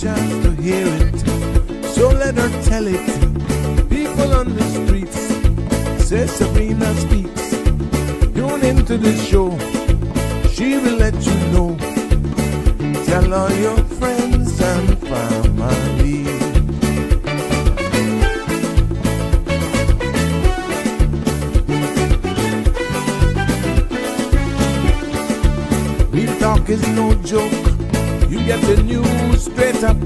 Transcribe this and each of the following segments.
chance to hear it, so let her tell it. People on the streets say Sabrina speaks. Tune into the show, she will let you know. Tell all your friends and family. Real talk is no joke. You get the news straight up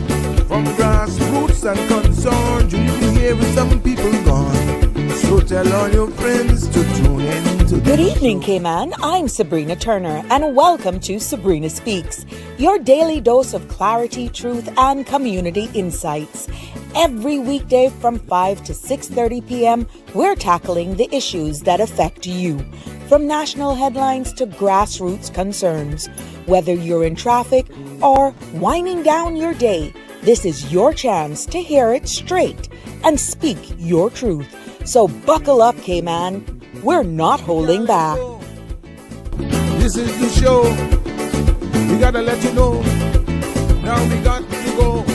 from grassroots and concerns. You can hear with some people gone. So tell all your friends to tune in to Good evening, Cayman. I'm Sabrina Turner, and welcome to Sabrina Speaks, your daily dose of clarity, truth, and community insights. Every weekday from 5 to 6:30 p.m., we're tackling the issues that affect you. From national headlines to grassroots concerns. Whether you're in traffic or winding down your day, this is your chance to hear it straight and speak your truth. So buckle up, Cayman. We're not holding back. This is the show. We gotta let you know. Now we got to go.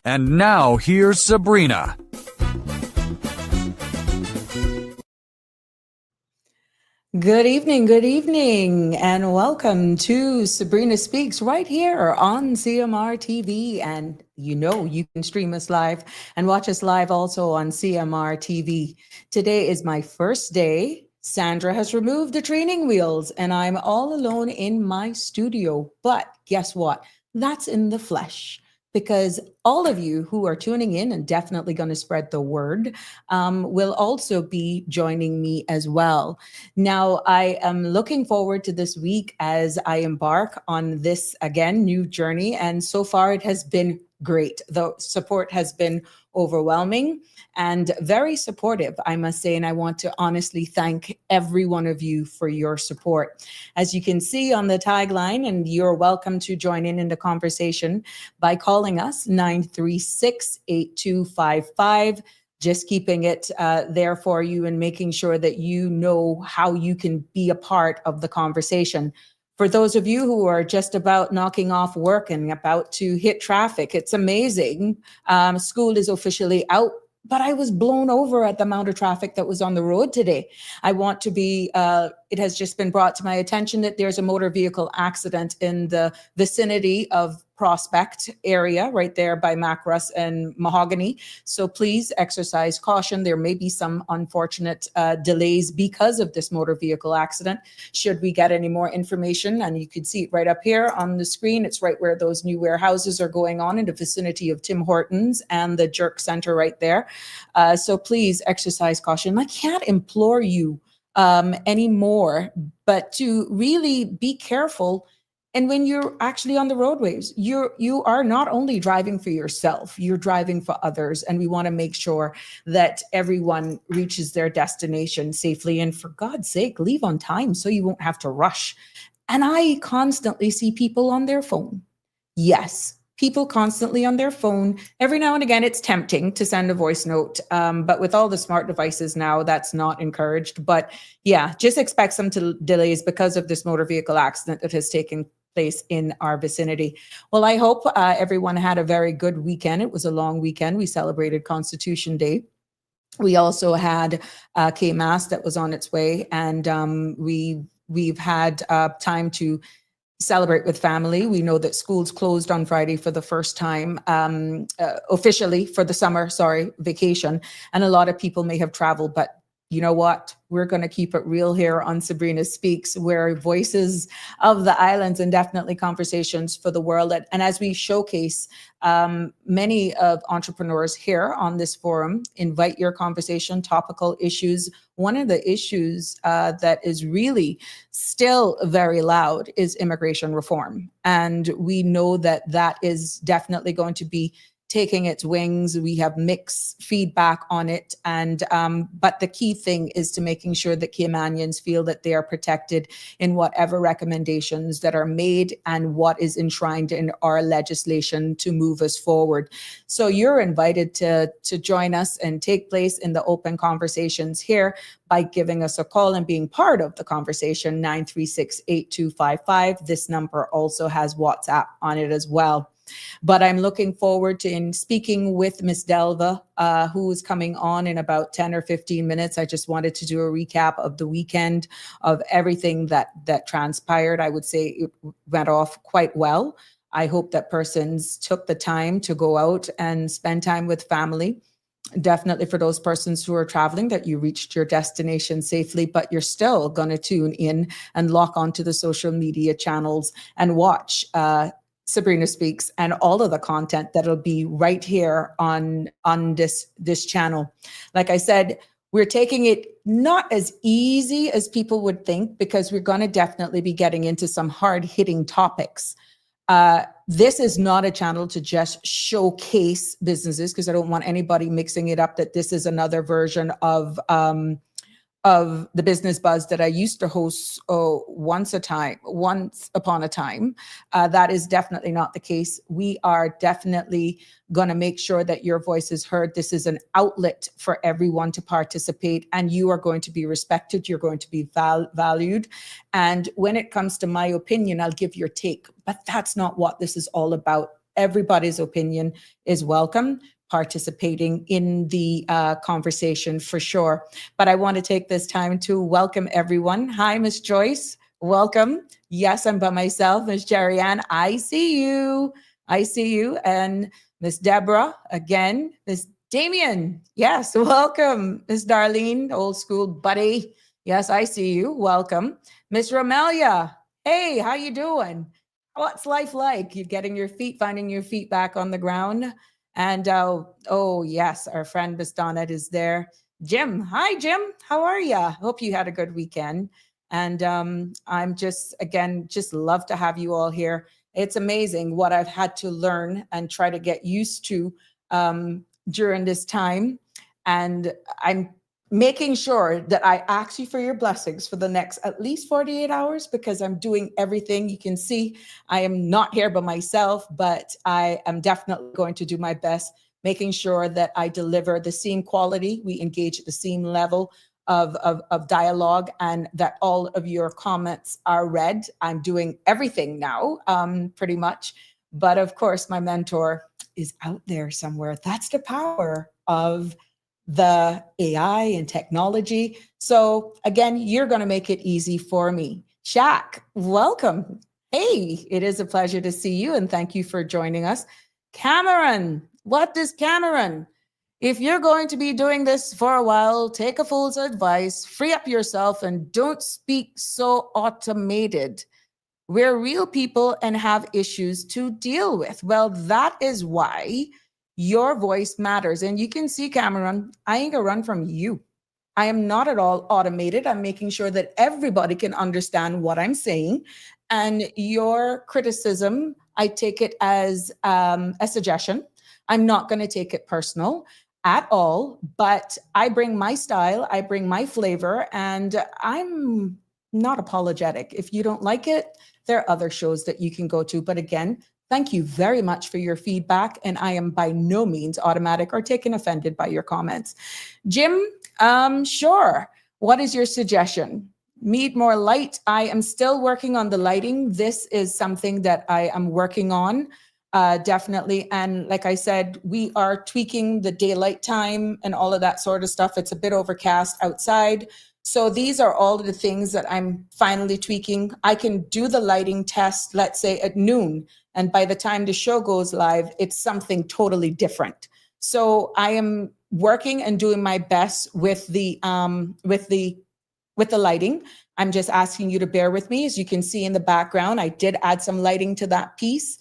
And now here's Sabrina. Good evening, and welcome to Sabrina Speaks right here on CMR TV. And you know you can stream us live and watch us live also on CMR TV. Today is my first day. Sandra has removed the training wheels and I'm all alone in my studio. But guess what? That's in the flesh. Because all of you who are tuning in and definitely going to spread the word will also be joining me as well. Now, I am looking forward to this week as I embark on this, again, new journey. And so far, it has been great. The support has been overwhelming and very supportive, I must say. And I want to honestly thank every one of you for your support. As you can see on the tagline, and you're welcome to join in the conversation by calling us 936-8255. Just keeping it there for you and making sure that you know how you can be a part of the conversation. For those of you who are just about knocking off work and about to hit traffic, it's amazing. School is officially out, but I was blown over at the amount of traffic that was on the road today. I want to be, it has just been brought to my attention that there's a motor vehicle accident in the vicinity of Prospect area right there by Macross and Mahogany. So please exercise caution. There may be some unfortunate delays because of this motor vehicle accident. Should we get any more information, and you could see it right up here on the screen, it's right where those new warehouses are going on in the vicinity of Tim Hortons and the Jerk Center right there. So please exercise caution. I can't implore you anymore, but to really be careful. And when you're actually on the roadways, you are not only driving for yourself, you're driving for others. And we want to make sure that everyone reaches their destination safely. And for God's sake, leave on time so you won't have to rush. And I constantly see people on their phone. Yes, people constantly on their phone. Every now and again, it's tempting to send a voice note. But with all the smart devices now, that's not encouraged. But yeah, just expect some delays because of this motor vehicle accident that has taken place in our vicinity. Well, I hope everyone had a very good weekend. It was a long weekend. We celebrated Constitution Day. We also had K-Mass that was on its way, and we've had time to celebrate with family. We know that schools closed on Friday for the first time, officially for the summer, vacation. And a lot of people may have traveled, but you know what? We're going to keep it real here on Sabrina Speaks. We're voices of the islands and definitely conversations for the world. And as we showcase many of entrepreneurs here on this forum, invite your conversation, topical issues. One of the issues that is really still very loud is immigration reform. And we know that that is definitely going to be taking its wings. We have mixed feedback on it. And but the key thing is to making sure that Caymanians feel that they are protected in whatever recommendations that are made and what is enshrined in our legislation to move us forward. So you're invited to join us and take place in the open conversations here by giving us a call and being part of the conversation, 936-8255. This number also has WhatsApp on it as well. But I'm looking forward to in speaking with Ms. Delva, who is coming on in about 10 or 15 minutes. I just wanted to do a recap of the weekend, of everything that transpired. I would say it went off quite well. I hope that persons took the time to go out and spend time with family. Definitely for those persons who are traveling, that you reached your destination safely, but you're still going to tune in and lock onto the social media channels and watch Sabrina Speaks and all of the content that'll be right here on this channel. Like I said, we're taking it not as easy as people would think, because we're going to definitely be getting into some hard-hitting topics. This is not a channel to just showcase businesses, because I don't want anybody mixing it up that this is another version of the Business Buzz that I used to host once upon a time. That is definitely not the case. We are definitely going to make sure that your voice is heard. This is an outlet for everyone to participate, and you are going to be respected. You're going to be valued. And when it comes to my opinion, I'll give your take, but that's not what this is all about. Everybody's opinion is welcome, participating in the conversation for sure. But I want to take this time to welcome everyone. Hi, Miss Joyce. Welcome. Yes, I'm by myself. Miss Jerry Ann, I see you. I see you. And Miss Deborah, again. Miss Damien, yes, welcome. Miss Darlene, old school buddy. Yes, I see you. Welcome. Miss Romelia, hey, how you doing? What's life like? You finding your feet back on the ground? And oh yes, our friend Miss Donette is there. Jim, hi Jim, how are you? Hope you had a good weekend. And I'm just love to have you all here. It's amazing what I've had to learn and try to get used to during this time. And I'm making sure that I ask you for your blessings for the next at least 48 hours, because I'm doing everything. You can see I am not here by myself, but I am definitely going to do my best, making sure that I deliver the same quality, we engage at the same level of dialogue, and that all of your comments are read. I'm doing everything now, pretty much. But of course, my mentor is out there somewhere. That's the power of the AI and technology. So again, you're going to make it easy for me. Shaq, welcome. Hey, it is a pleasure to see you, and thank you for joining us. Cameron, what is Cameron? If you're going to be doing this for a while, take a fool's advice, free up yourself, and don't speak so automated. We're real people and have issues to deal with. Well, that is why your voice matters. And you can see, Cameron, I ain't gonna run from you. I am not at all automated. I'm making sure that everybody can understand what I'm saying. And your criticism, I take it as a suggestion. I'm not going to take it personal at all, but I bring my style, I bring my flavor, and I'm not apologetic. If you don't like it, there are other shows that you can go to. But again, thank you very much for your feedback. And I am by no means automatic or taken offended by your comments. Jim, sure. What is your suggestion? Need more light? I am still working on the lighting. This is something that I am working on, definitely. And like I said, we are tweaking the daylight time and all of that sort of stuff. It's a bit overcast outside. So these are all of the things that I'm finally tweaking. I can do the lighting test, let's say at noon. And by the time the show goes live, it's something totally different. So I am working and doing my best with the lighting. I'm just asking you to bear with me. As you can see in the background, I did add some lighting to that piece.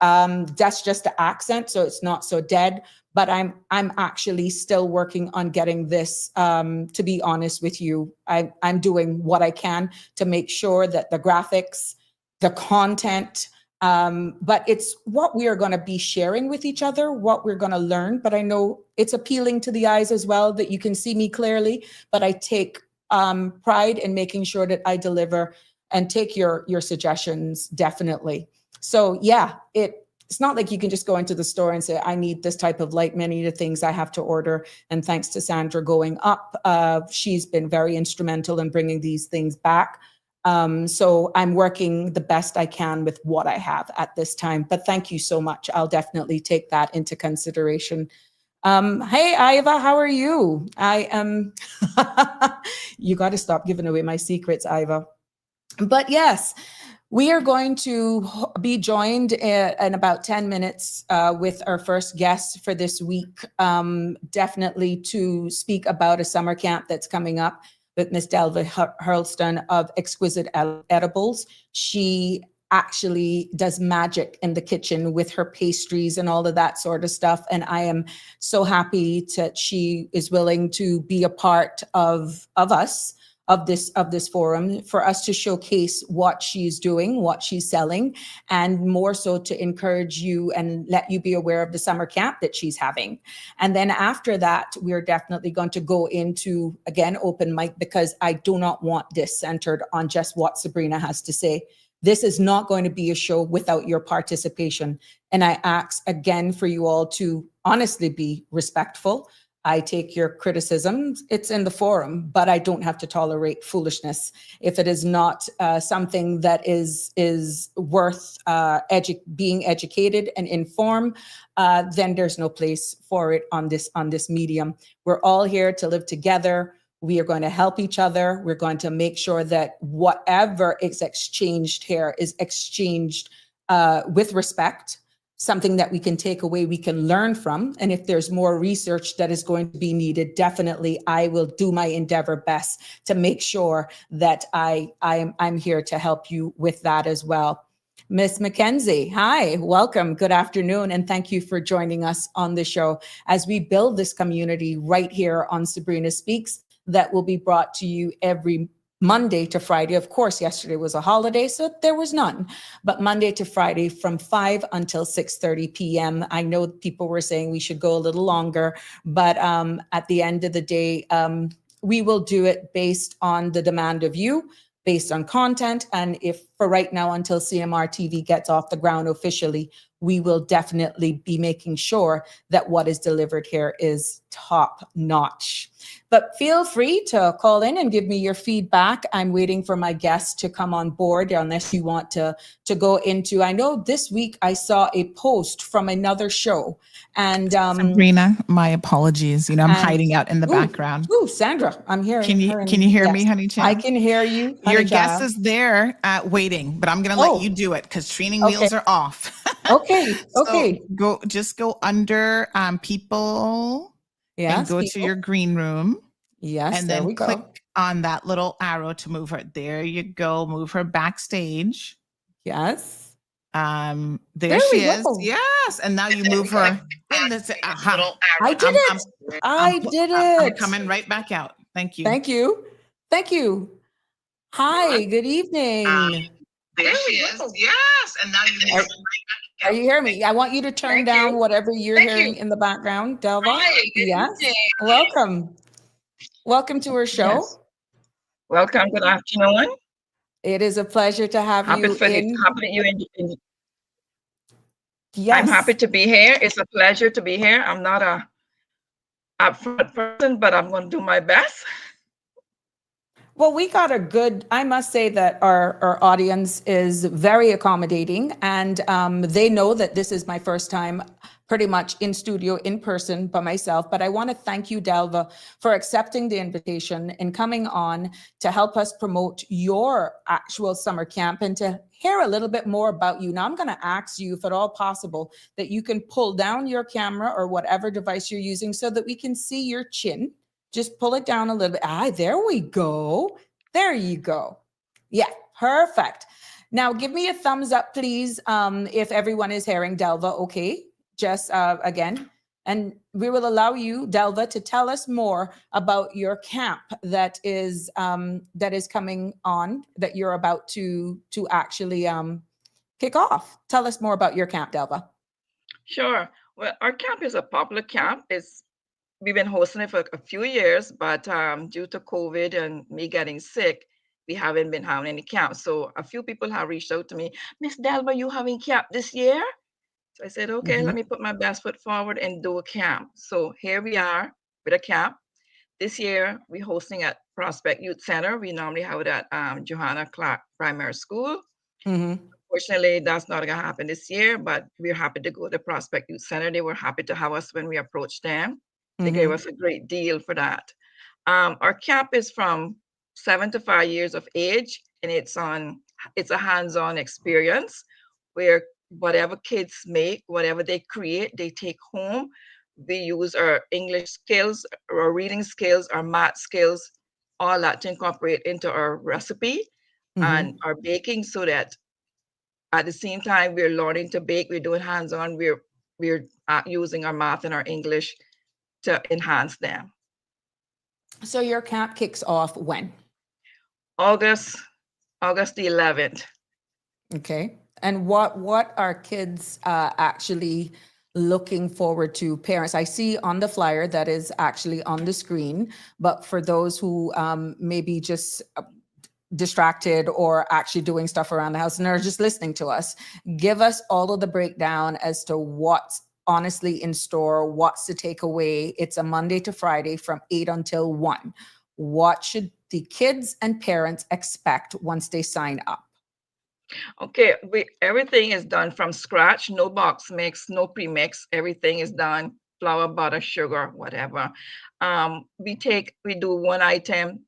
That's just the accent, so it's not so dead. But I'm actually still working on getting this, to be honest with you. I'm doing what I can to make sure that the graphics, the content, But it's what we are going to be sharing with each other, what we're going to learn. But I know it's appealing to the eyes as well, that you can see me clearly, but I take pride in making sure that I deliver and take your suggestions, definitely. So yeah, it's not like you can just go into the store and say, I need this type of light. Many of the things I have to order. And thanks to Sandra going up, she's been very instrumental in bringing these things back. So I'm working the best I can with what I have at this time. But thank you so much. I'll definitely take that into consideration. Hey, Iva, how are you? I am, you got to stop giving away my secrets, Iva. But yes, we are going to be joined in about 10 minutes with our first guest for this week, definitely to speak about a summer camp that's coming up with Miss Delva Hurlston of Exquisite Edibles. She actually does magic in the kitchen with her pastries and all of that sort of stuff. And I am so happy that she is willing to be a part of us, of this forum, for us to showcase what she's doing, what she's selling, and more so to encourage you and let you be aware of the summer camp that she's having. And then after that, we're definitely going to go into, again, open mic, because I do not want this centered on just what Sabrina has to say. This is not going to be a show without your participation. And I ask again for you all to honestly be respectful. I take your criticisms, it's in the forum, but I don't have to tolerate foolishness. If it is not something that is worth being educated and informed, then there's no place for it on this medium. We're all here to live together. We are going to help each other. We're going to make sure that whatever is exchanged here is exchanged with respect, something that we can take away, we can learn from. And if there's more research that is going to be needed, definitely I will do my endeavor best to make sure that I'm here to help you with that as well. Miss Mackenzie, hi, welcome, good afternoon, and thank you for joining us on the show as we build this community right here on Sabrina Speaks that will be brought to you every Monday to Friday. Of course, yesterday was a holiday, so there was none, but Monday to Friday from 5 until 6:30 p.m. I know people were saying we should go a little longer, but at the end of the day, we will do it based on the demand of you, based on content. And if for right now, until CMR TV gets off the ground officially, we will definitely be making sure that what is delivered here is top notch. But feel free to call in and give me your feedback. I'm waiting for my guests to come on board, unless you want to go into, I know this week I saw a post from another show. And Sabrina, my apologies. I'm hiding out in the background. Ooh, Sandra, I'm hearing. Can you hear me, honey child? I can hear you. Your guest is there waiting, but I'm going to let you do it because training wheels are off. Okay. So go under people. Yes, and go to your green room. Yes, and then click on that little arrow to move her. There you go. Move her backstage. Yes. There she is. Yes. And now you move her. I did it. I did it. I'm coming right back out. Thank you. Thank you. Thank you. Hi. Good evening. There she is. Yes. And now you move her. Are you hearing me? I want you to turn down whatever you're hearing in the background, Delva. Hi, yes. Welcome. Welcome to our show. Yes. Welcome. Good afternoon. It is a pleasure to have you in. Yes. I'm happy to be here. It's a pleasure to be here. I'm not a upfront person, but I'm going to do my best. Well, we got I must say that our audience is very accommodating, and they know that this is my first time pretty much in studio, in person by myself. But I want to thank you, Delva, for accepting the invitation and coming on to help us promote your actual summer camp and to hear a little bit more about you. Now, I'm going to ask you, if at all possible, that you can pull down your camera or whatever device you're using so that we can see your chin. Just pull it down a little bit. There we go. There you go. Yeah, perfect. Now give me a thumbs up, please, if everyone is hearing Delva okay. Just again, and we will allow you, Delva, to tell us more about your camp that is coming on, that you're about to actually kick off. Tell us more about your camp, Delva. Sure. Well, our camp is a popular camp. We've been hosting it for a few years, but due to COVID and me getting sick, we haven't been having any camp. So a few people have reached out to me, Miss Delva, you having camp this year? So I said, okay, let me put my best foot forward and do a camp. So here we are with a camp. This year, we're hosting at Prospect Youth Center. We normally have it at Johanna Clark Primary School. Unfortunately, that's not going to happen this year, but we're happy to go to Prospect Youth Center. They were happy to have us when we approached them. They gave us a great deal for that. Our camp is from 7 to 5 years of age, and it's a hands-on experience where whatever kids make, whatever they create, they take home. We use our English skills, our reading skills, our math skills, all that to incorporate into our recipe and our baking, so that at the same time we're learning to bake, we're doing hands-on, we're using our math and our English to enhance them. So your camp kicks off when? August the 11th. Okay. And what are kids actually looking forward to? Parents, I see on the flyer that is actually on the screen, but for those who may be just distracted or actually doing stuff around the house and are just listening to us, give us all of the breakdown as to what's honestly in store, what's to take away. It's a Monday to Friday from 8 until 1. What should the kids and parents expect once they sign up? Okay, everything is done from scratch, no box mix, no pre-mix. Everything is done, flour, butter, sugar, whatever. We do one item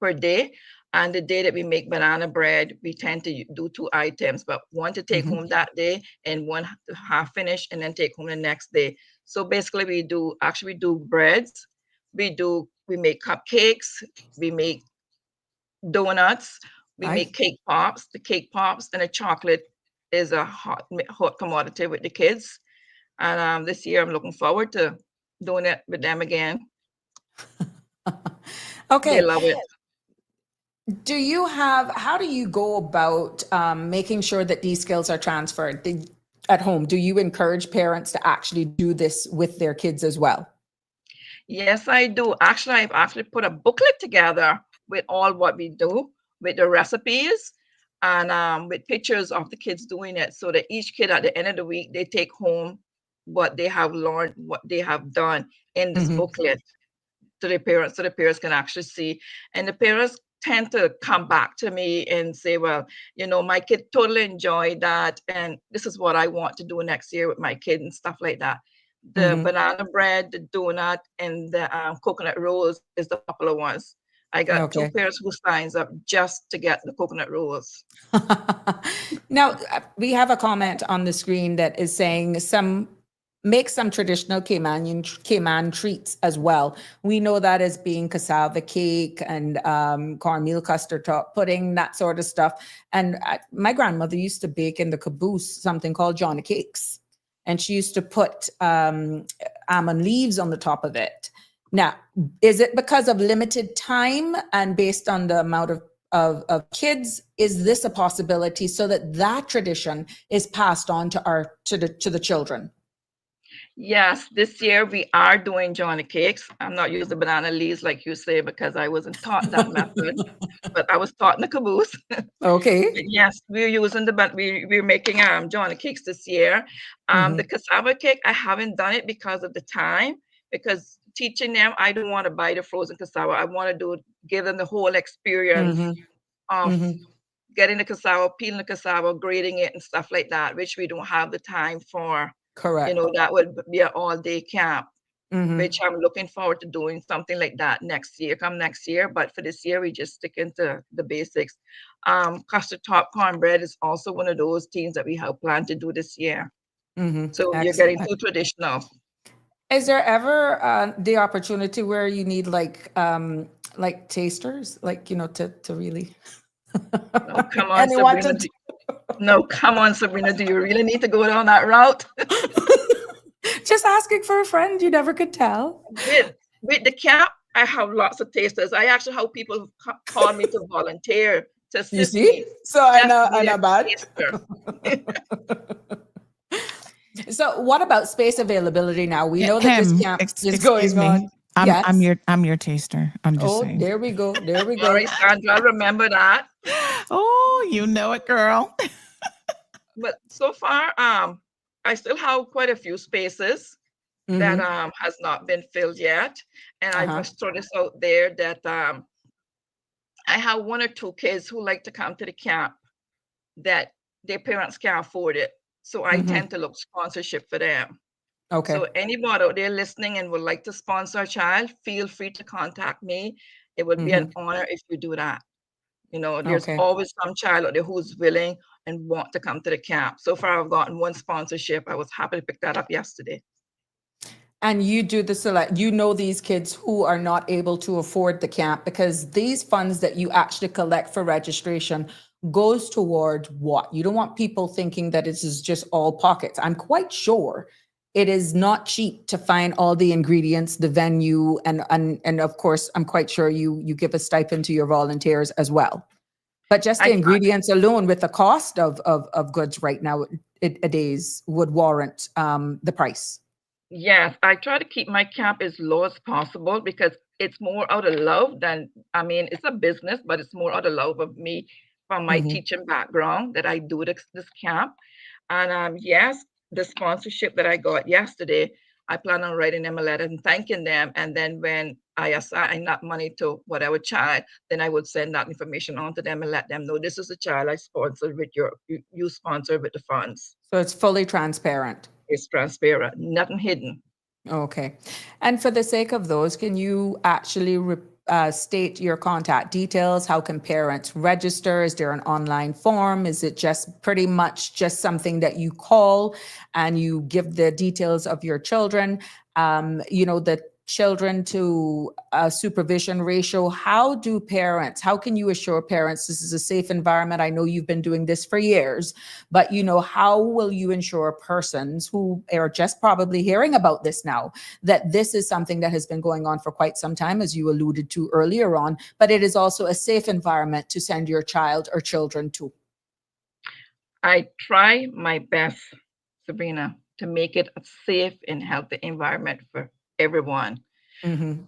per day. And the day that we make banana bread, we tend to do 2 items, but one to take home that day and one to half finish and then take home the next day. So basically we do breads, we make cupcakes, we make donuts, we make cake pops. The cake pops and the chocolate is a hot commodity with the kids. And this year I'm looking forward to doing it with them again. Okay. They love it. How do you go about making sure that these skills are transferred at home? Do you encourage parents to actually do this with their kids as well? Yes, I do. Actually, I've actually put a booklet together with all what we do, with the recipes and with pictures of the kids doing it, so that each kid at the end of the week, they take home what they have learned, what they have done in this booklet to their parents, so the parents can actually see. And the parents tend to come back to me and say, well, my kid totally enjoyed that, and this is what I want to do next year with my kid and stuff like that. The banana bread, the donut, and the coconut rolls is the popular ones. I got 2 parents who signs up just to get the coconut rolls. Now, we have a comment on the screen that is saying make some traditional Cayman treats as well. We know that as being cassava cake and cornmeal custard top pudding, that sort of stuff. And my grandmother used to bake in the caboose something called Johnny Cakes. And she used to put almond leaves on the top of it. Now, is it because of limited time and based on the amount of kids, is this a possibility so that tradition is passed on to the children? Yes, this year we are doing Johnny Cakes. I'm not using banana leaves like you say, because I wasn't taught that method, but I was taught in the caboose. Okay. Yes, we're making Johnny Cakes this year. The cassava cake, I haven't done it because of the time, because teaching them, I don't want to buy the frozen cassava. I want to give them the whole experience of getting the cassava, peeling the cassava, grating it and stuff like that, which we don't have the time for. Correct. That would be an all-day camp, which I'm looking forward to doing something like that next year. But for this year, we just stick into the basics. Custard top cornbread is also one of those things that we have planned to do this year. So you're getting too traditional. Is there ever the opportunity where you need like tasters, to really? No, come on, Sabrina. No, come on, Sabrina. Do you really need to go down that route? Just asking for a friend. You never could tell. With the camp, I have lots of tasters. I actually have people call me to volunteer to You assist see? me. So I Just know, I needed know bad. a taster. So what about space availability now? We know that this Him, camp is excuse going me. on. Yes. I'm your taster. I'm just Oh, saying. there we go. There we All go. right, Sandra, I'll remember that. Oh, you know it, girl. But so far, I still have quite a few spaces that Mm-hmm. has not been filled yet. And I Uh-huh. must throw this out there that I have one or two kids who like to come to the camp that their parents can't afford it. So I Mm-hmm. tend to look sponsorship for them. Okay. So anybody out there listening and would like to sponsor a child, feel free to contact me. It would be an Mm-hmm. honor if you do that. There's Okay. always some child out there who's willing and want to come to the camp. So far, I've gotten one sponsorship. I was happy to pick that up yesterday. And you do the select, you know, these kids who are not able to afford the camp, because these funds that you actually collect for registration goes toward what? You don't want people thinking that this is just all pockets. I'm quite sure it is not cheap to find all the ingredients, the venue, and of course, I'm quite sure you give a stipend to your volunteers as well. But just the I ingredients alone, with the cost of goods right now, a days would warrant the price. Yes, I try to keep my camp as low as possible because it's more out of love than, I mean, it's a business, but it's more out of love of me from my Mhm. teaching background that I do this camp. And yes, the sponsorship that I got yesterday, I plan on writing them a letter and thanking them. And then when I assign that money to whatever child, then I would send that information on to them and let them know this is a child I sponsored with you sponsored with the funds. So it's fully transparent. It's transparent, nothing hidden. Okay. And for the sake of those, can you actually state your contact details? How can parents register? Is there an online form? Is it just pretty much just something that you call and you give the details of your children? The children to supervision ratio. How can you assure parents this is a safe environment? I know you've been doing this for years, but how will you ensure persons who are just probably hearing about this now, that this is something that has been going on for quite some time, as you alluded to earlier on, but it is also a safe environment to send your child or children to? I try my best, Sabrina, to make it a safe and healthy environment for everyone. Mm-hmm.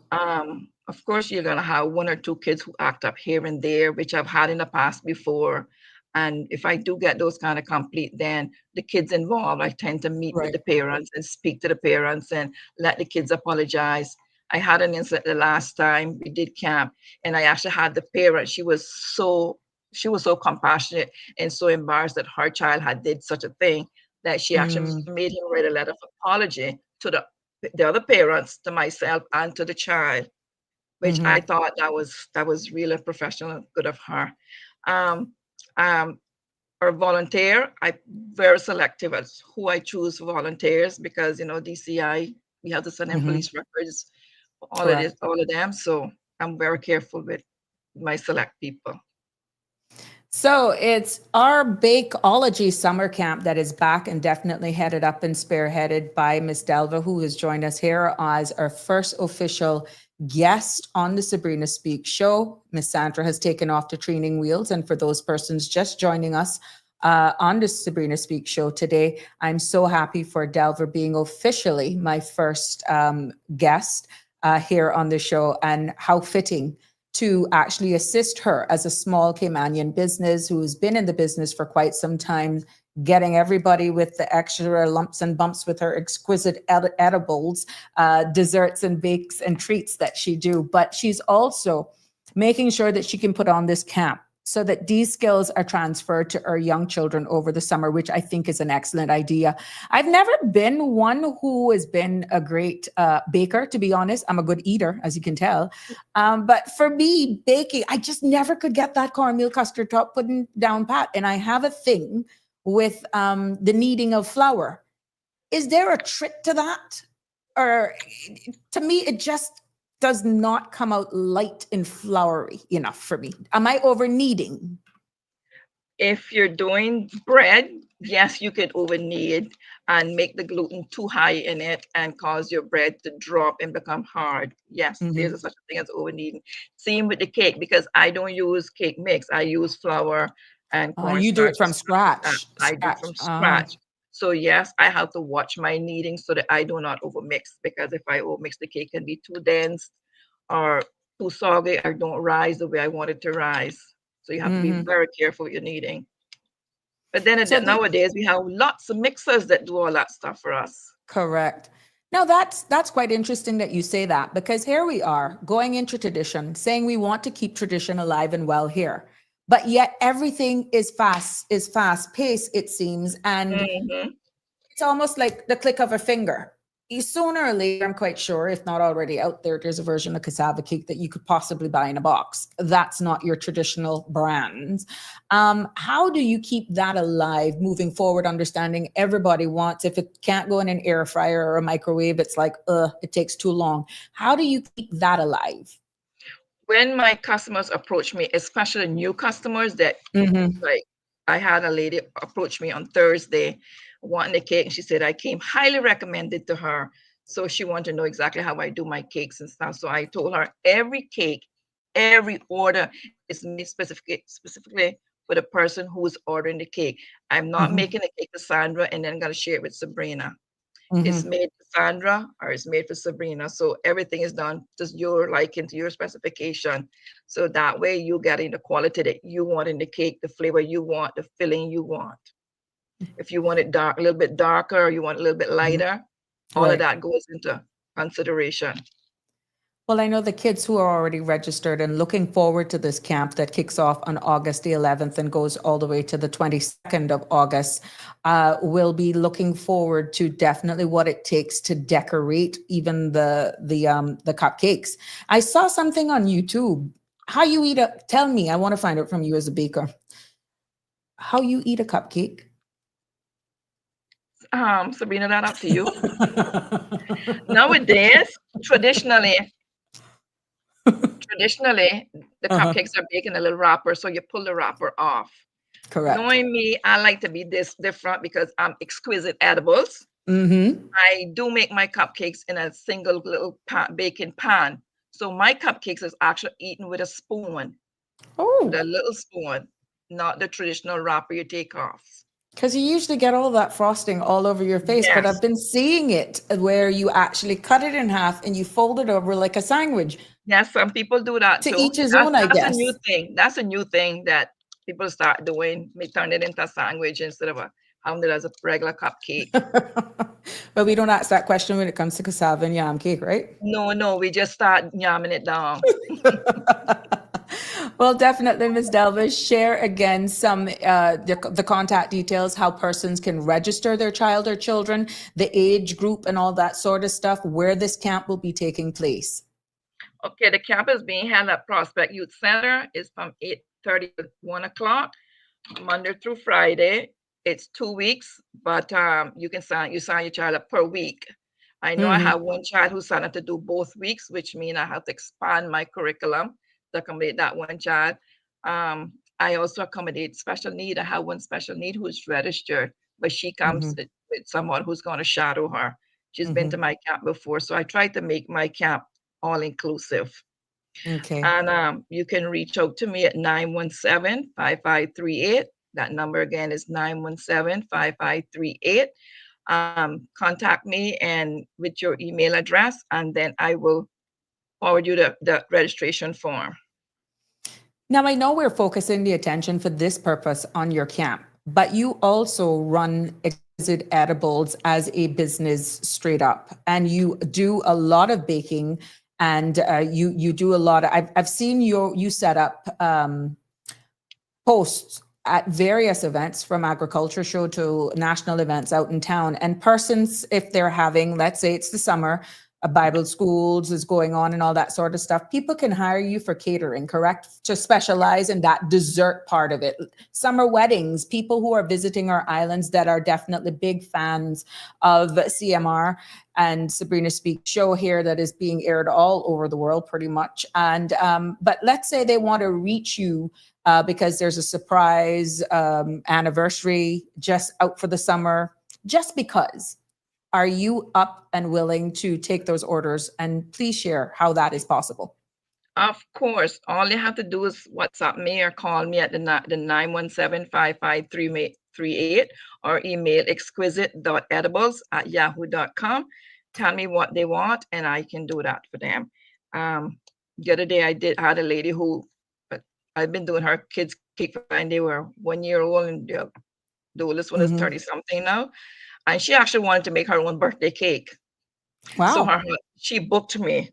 Of course, you're gonna have one or two kids who act up here and there, which I've had in the past before. And if I do get those kind of complete, then the kids involved, I tend to meet with Right. the parents and speak to the parents and let the kids apologize. I had an incident the last time we did camp, and I actually had the parent. She was so compassionate and so embarrassed that her child had did such a thing that she actually Mm, made him write a letter of apology to the other parents, to myself, and to the child, which I mm-hmm. thought that was really professional and good of her. Um, um, or volunteer, I very selective as who I choose for volunteers because DCI, we have to send in Mm-hmm. police records, all of this, Correct. all of them. So I'm very careful with my select people. So it's our Bakeology summer camp that is back and definitely headed up and spearheaded by Miss Delva, who has joined us here as our first official guest on the Sabrina Speak show. Miss Sandra has taken off the training wheels. And for those persons just joining us on the Sabrina Speak show today, I'm so happy for Delva being officially my first guest here on the show, and how fitting to actually assist her as a small Caymanian business who's been in the business for quite some time, getting everybody with the extra lumps and bumps with her exquisite edibles, desserts and bakes and treats that she do. But she's also making sure that she can put on this camp so that these skills are transferred to our young children over the summer, which I think is an excellent idea. I've never been one who has been a great baker, to be honest. I'm a good eater, as you can tell. But for me, baking, I just never could get that cornmeal custard top putting down pat. And I have a thing with the kneading of flour. Is there a trick to that? Or to me, it just does not come out light and floury enough for me. Am I over kneading? If you're doing bread, yes, you could over knead. and make the gluten too high in it and cause your bread to drop and become hard. Yes, there's a such a thing as overkneading. Same with the cake, because I don't use cake mix. I use flour and You do cornstarch it from and stuff like that. scratch. I do from scratch. So yes, I have to watch my kneading so that I do not overmix, because if I overmix, the cake can be too dense or too soggy or don't rise the way I want it to rise. So you have to be very careful with your kneading. But then So nowadays we have lots of mixers that do all that stuff for us. correct. Now that's quite interesting that you say that, because here we are going into tradition, saying we want to keep tradition alive and well here, but yet everything is fast paced, it seems, and Mhm. it's almost like the click of a finger. Sooner or later, I'm quite sure, if not already out there, there's a version of cassava cake that you could possibly buy in a box. That's not your traditional brand. How do you keep that alive moving forward, understanding everybody wants, if it can't go in an air fryer or a microwave, it's like, it takes too long. How do you keep that alive? When my customers approach me, especially new customers that like, I had a lady approach me on Thursday wanting a cake, and she said I came highly recommended to her. So she wanted to know exactly how I do my cakes and stuff. So I told her every cake, every order is made specifically for the person who's ordering the cake. I'm not making a cake for Sandra and then gonna share it with Sabrina. It's made for Sandra or it's made for Sabrina. So everything is done just your liking to your specification. So that way you getting the quality that you want in the cake, the flavor you want, the filling you want. If you want it dark, a little bit darker, or you want a little bit lighter, all of Right. that goes into consideration. Well, I know the kids who are already registered and looking forward to this camp that kicks off on August the 11th and goes all the way to the 22nd of August will be looking forward to definitely what it takes to decorate even the cupcakes. I saw something on YouTube. How you eat a, tell me, I want to find it from you as a baker. How you eat a cupcake? Sabrina, that up to you. Nowadays, traditionally, the cupcakes are baked in a little wrapper, so you pull the wrapper off. Correct. Knowing me, I like to be this different because I'm Exquisite Edibles. I do make my cupcakes in a single little baking pan. So my cupcakes is actually eaten with a spoon, with a little spoon, not the traditional wrapper you take off. Because you usually get all that frosting all over your face, but Yes. I've been seeing it where you actually cut it in half and you fold it over like a sandwich. Yes, some people do that To too. each his own, I That's a guess. new thing. That's a new thing that people start doing. We turn it into a sandwich instead of having it as a regular cupcake. But we don't ask that question when it comes to cassava and yam cake, right? No, we just start yamming it down. Well, definitely, Ms. Delvis, share again some the contact details, how persons can register their child or children, the age group and all that sort of stuff, where this camp will be taking place. Okay, the camp is being held at Prospect Youth Center. It's from 8:30 to 1 o'clock, Monday through Friday. It's 2 weeks, but you sign your child up per week. I know I have one child who signed up to do both weeks, which means I have to expand my curriculum to accommodate that one child. I also accommodate special need. I have one special need who's registered, but she comes with someone who's going to shadow her. She's been to my camp before, so I try to make my camp all inclusive. Okay. And you can reach out to me at 917-5538. That number again is 917-5538. Contact me and with your email address, and then I will forward you the registration form. Now, I know we're focusing the attention for this purpose on your camp, but you also run Exquisite Edibles as a business straight up, and you do a lot of baking, and you do a lot of, I've seen you set up posts at various events, from agriculture show to national events out in town, and persons, if they're having, let's say it's the summer, a Bible schools is going on and all that sort of stuff, people can hire you for catering, correct? To specialize in that dessert part of it. Summer weddings, people who are visiting our islands that are definitely big fans of CMR and Sabrina Speak show here that is being aired all over the world pretty much. And but let's say they want to reach you because there's a surprise anniversary just out for the summer, just because. Are you up and willing to take those orders? And please share how that is possible. Of course, all you have to do is WhatsApp me or call me at the 917-553-38 or email exquisite.edibles@yahoo.com. Tell me what they want and I can do that for them. The other day I had a lady who I've been doing her kids cake and they were 1 year old and the oldest one is 30 something now. And she actually wanted to make her own birthday cake. So Wow. she booked me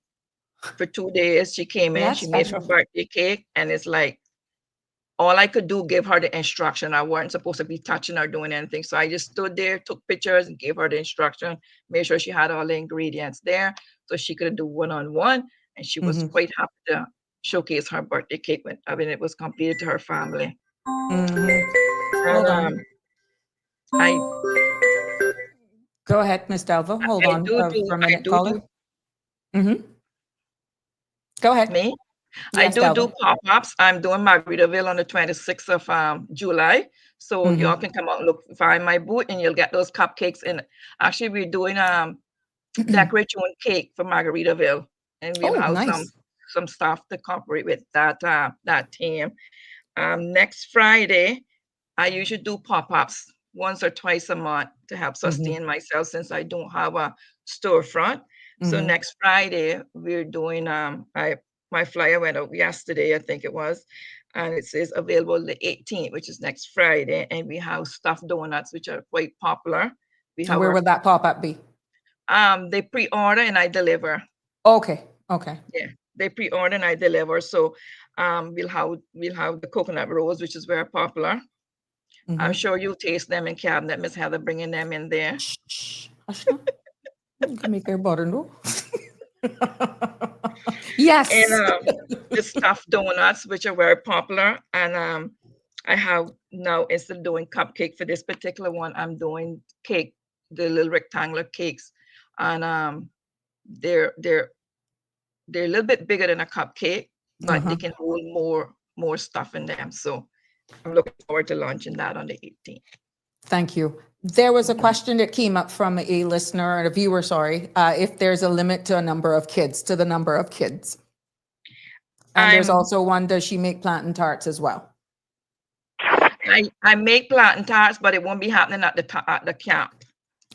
for 2 days. She came in, That's she made her special. birthday cake, and it's like all I could do, give her the instruction. I weren't supposed to be touching or doing anything. So I just stood there, took pictures, and gave her the instruction, made sure she had all the ingredients there so she could do one-on-one. And she was quite happy to showcase her birthday cake when it was completed to her family. Hold And on. I Go ahead, Miss Delva. Hold on for a minute, caller. Go ahead. Me? Yes, I do Delva. pop-ups. I'm doing Margaritaville on the 26th of July. So y'all can come out and find my booth and you'll get those cupcakes. And actually we're doing decorate your own cake for Margaritaville. And we'll have nice. some stuff to cooperate with that team. Next Friday, I usually do pop-ups once or twice a month to help sustain myself since I don't have a storefront. So next Friday, we're doing my flyer went out yesterday, I think it was, and it says available the 18th, which is next Friday, and we have stuffed donuts, which are quite popular. Where would that pop-up be? They pre-order and I deliver. Okay. Yeah, they pre-order and I deliver. So we'll have the coconut rolls, which is very popular. I'm sure you'll taste them in cabinet, Miss Heather, bringing them in there. Shh. You can make her butter, no? Yes. And the stuffed donuts, which are very popular. And I have now, instead of doing cupcake for this particular one, I'm doing cake, the little rectangular cakes. And they're a little bit bigger than a cupcake, but they can hold more stuff in them. So I'm looking forward to launching that on the 18th. Thank you. There was a question that came up from a listener, a viewer, sorry, if there's a limit to the number of kids. And there's also one, does she make plantain tarts as well? I make plantain tarts, but it won't be happening at the camp.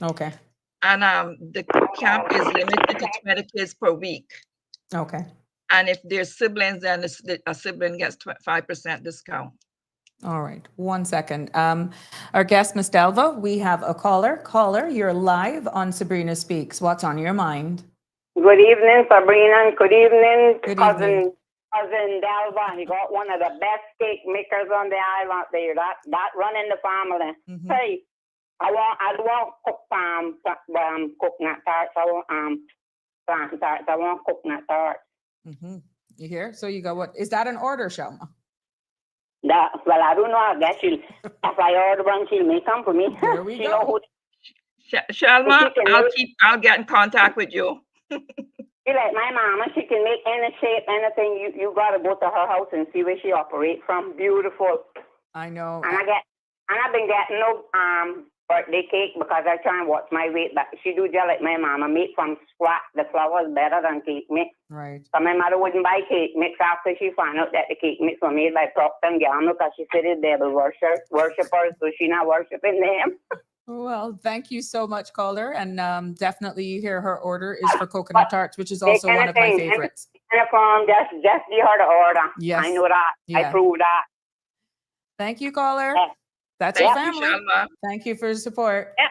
Okay. And the camp is limited to 20 kids per week. Okay. And if there's siblings, then a sibling gets 5% discount. All right. 1 second. Our guest, Ms. Delva, we have a caller. Caller, you're live on Sabrina Speaks. What's on your mind? Good evening, Sabrina. Good evening, Good cousin evening. Delva. He got one of the best cake makers on the island there. That running the family. Hey, I want coconut tarts. I want plantain tarts. I want coconut tarts. You hear? So you go, what is that an order, Shelma? Well, I don't know. I guess if I order one, she'll make them for me. There we She go. know who. Shelma, I'll get in contact with you. She like my mama. She can make any shape, anything. You gotta go to her house and see where she operates from. Beautiful. I know. And I've been getting no birthday cake because I try and watch my weight. But she do just like my mama, make from scratch. The flour is better than cake mix. Right. So my mother wouldn't buy cake mix after she found out that the cake mix was made by Procter & Gamble because she said it's devil worshippers, so she not worshiping them. Well, thank you so much, caller. And definitely you hear her order is for coconut tarts, which is also one of my favorites. Just give her the order. Yes. I know that. Yeah. I prove that. Thank you, caller. Yeah. That's Thank your you, family. Shelma. Thank you for the support. Yeah.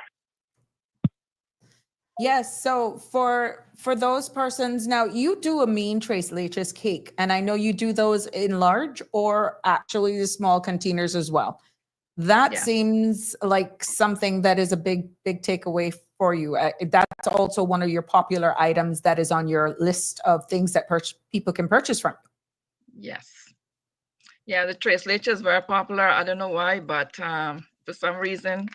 Yes. So for those persons, now you do a mean tres leches cake, and I know you do those in large or actually the small containers as well. That seems like something that is a big takeaway for you. That's also one of your popular items that is on your list of things that people can purchase from. Yes. Yeah, the tres leches is very popular. I don't know why, but for some reason,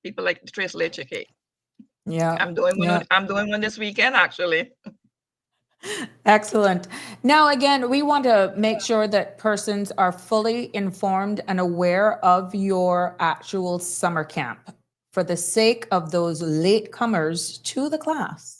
people like the tres leche cake. Yeah. I'm doing one this weekend, actually. Excellent. Now, again, we want to make sure that persons are fully informed and aware of your actual summer camp. for the sake of those latecomers to the class,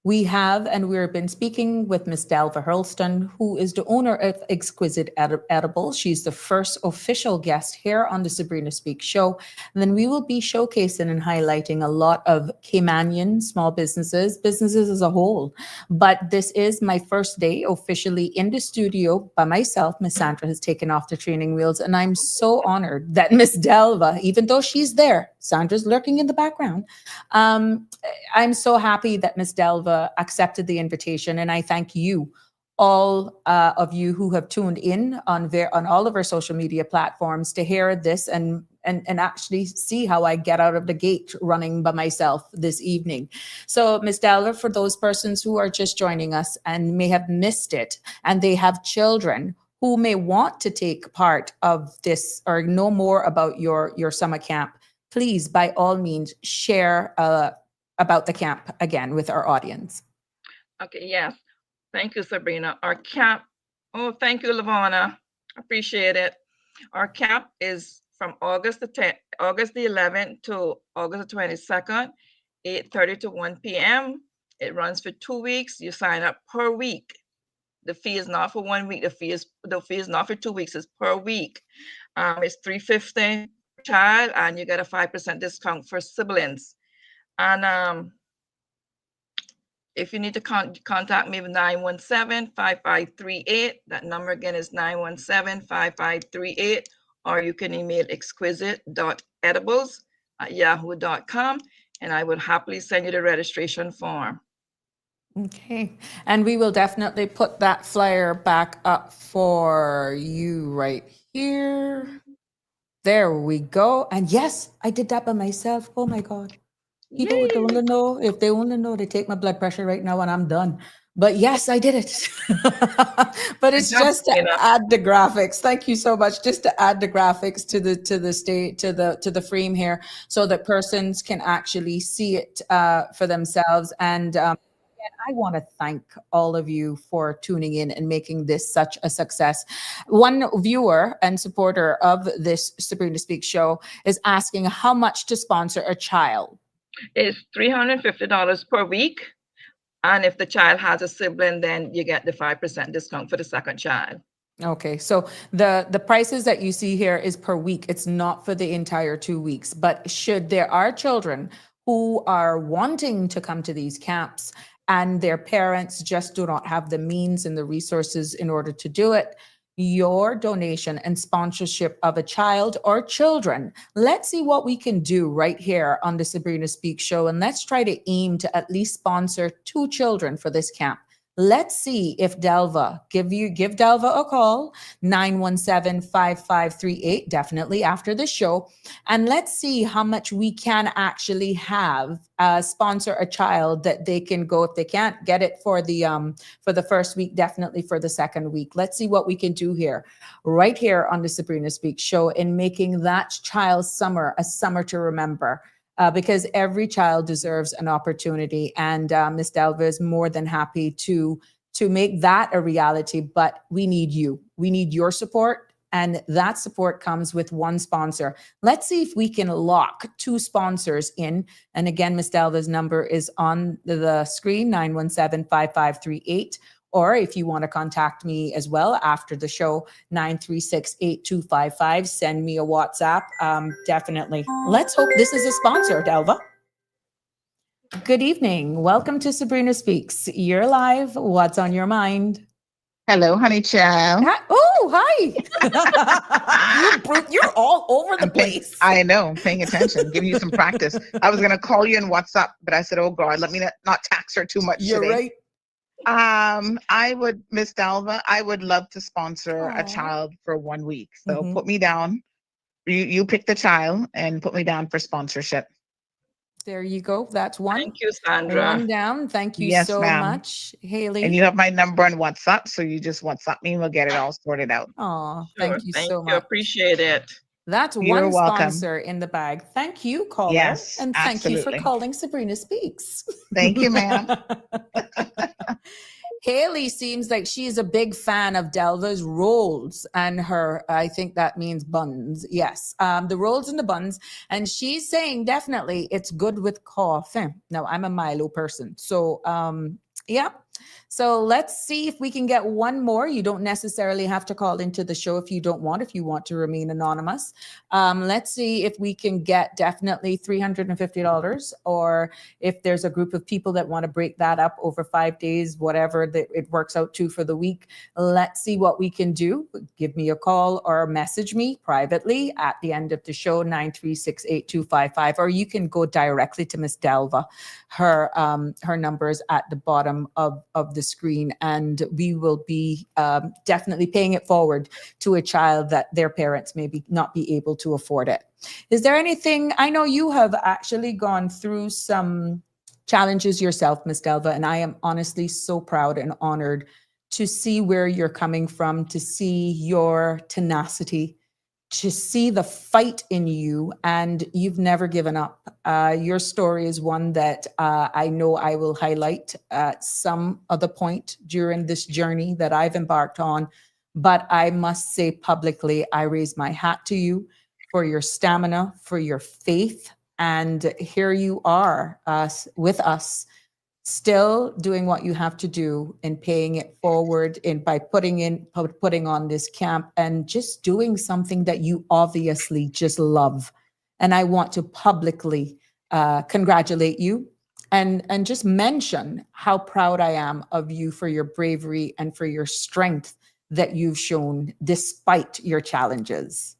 we have, and we've been speaking with Miss Delva Hurlston, who is the owner of Exquisite Edibles. She's the first official guest here on the Sabrina Speaks show. And then we will be showcasing and highlighting a lot of Caymanian small businesses as a whole. But this is my first day officially in the studio by myself. Miss Sandra has taken off the training wheels, and I'm so honored that Miss Delva, even though she's there, Sandra's lurking in the background. I'm so happy that Miss Delva accepted the invitation, and I thank you, all of you who have tuned in on all of our social media platforms to hear this and actually see how I get out of the gate running by myself this evening. So, Miss Delva, for those persons who are just joining us and may have missed it, and they have children who may want to take part of this or know more about your summer camp, please, by all means, share about the camp again with our audience. Okay, yes. Thank you, Sabrina. Our camp, oh, thank you, Lavana. Appreciate it. Our camp is from August the 11th to August the 22nd, 8:30 to 1 p.m. It runs for 2 weeks. You sign up per week. The fee is not for 1 week. The fee is not for 2 weeks. It's per week. It's $3.50 per child, and you get a 5% discount for siblings. And if you need to contact me with 917-5538. That number again is 917-5538. Or you can email exquisite.edibles@yahoo.com, and I would happily send you the registration form. Okay, and we will definitely put that flyer back up for you right here. There we go. And yes, I did that by myself. Oh my God. People would only know, if they only know, they take my blood pressure right now and I'm done. But yes, I did it. But it's just to add the graphics. Thank you so much. Just to add the graphics to the frame here, so that persons can actually see it for themselves. And I want to thank all of you for tuning in and making this such a success. One viewer and supporter of this Sabrina Speaks show is asking how much to sponsor a child. It's $350 per week. And if the child has a sibling, then you get the 5% discount for the second child. Okay, so the prices that you see here is per week. It's not for the entire 2 weeks. But should there are children who are wanting to come to these camps and their parents just do not have the means and the resources in order to do it, your donation and sponsorship of a child or children, let's see what we can do right here on the Sabrina Speaks show. And let's try to aim to at least sponsor 2 children for this camp. Let's see if Delva, give Delva a call, 917-5538, definitely after the show. And let's see how much we can actually have sponsor a child that they can go. If they can't get it for the first week, definitely for the second week. Let's see what we can do here, right here on the Sabrina Speaks show, in making that child's summer a summer to remember. Because every child deserves an opportunity, and Ms. Delva is more than happy to make that a reality. But we need you. We need your support, and that support comes with one sponsor. Let's see if we can lock 2 sponsors in. And again, Ms. Delva's number is on the screen, 917-5538. Or if you want to contact me as well after the show, 936-8255, send me a WhatsApp. Definitely. Let's hope this is a sponsor, Delva. Good evening. Welcome to Sabrina Speaks. You're live. What's on your mind? Hello, honey child. Oh, hi. You're all over the place. I know, paying attention, giving you some practice. I was going to call you in WhatsApp, but I said, oh God, let me not tax her too much You're today. right. Miss Delva, I would love to sponsor a child for 1 week. So put me down. You pick the child and put me down for sponsorship. There you go. That's one. Thank you, Sandra. One down. Thank you so much, Haley. And you have my number on WhatsApp, so you just WhatsApp me and we'll get it all sorted out. Oh, thank you so much. Appreciate it. That's You're one welcome. sponsor in the bag. Thank you, caller. Yes, and thank you for absolutely. calling Sabrina Speaks. Thank you, ma'am. Haley seems like she's a big fan of Delva's rolls and her, I think that means buns. Yes, the rolls and the buns. And she's saying definitely it's good with coffee. Now, I'm a Milo person. So, yeah. So let's see if we can get one more. You don't necessarily have to call into the show if you don't want, if you want to remain anonymous. Let's see if we can get definitely $350, or if there's a group of people that want to break that up over 5 days, whatever that it works out to for the week. Let's see what we can do. Give me a call or message me privately at the end of the show, 9368255, or you can go directly to Miss Delva. Her number is at the bottom of the screen, and we will be definitely paying it forward to a child that their parents maybe not be able to afford it. Is there anything, I know you have actually gone through some challenges yourself, Miss Delva, and I am honestly so proud and honored to see where you're coming from, to see your tenacity, to see the fight in you, and you've never given up. Your story is one that I know I will highlight at some other point during this journey that I've embarked on. But I must say publicly, I raise my hat to you for your stamina, for your faith. And here you are with us, still doing what you have to do and paying it forward by putting on this camp and just doing something that you obviously just love. And I want to publicly congratulate you and just mention how proud I am of you for your bravery and for your strength that you've shown despite your challenges.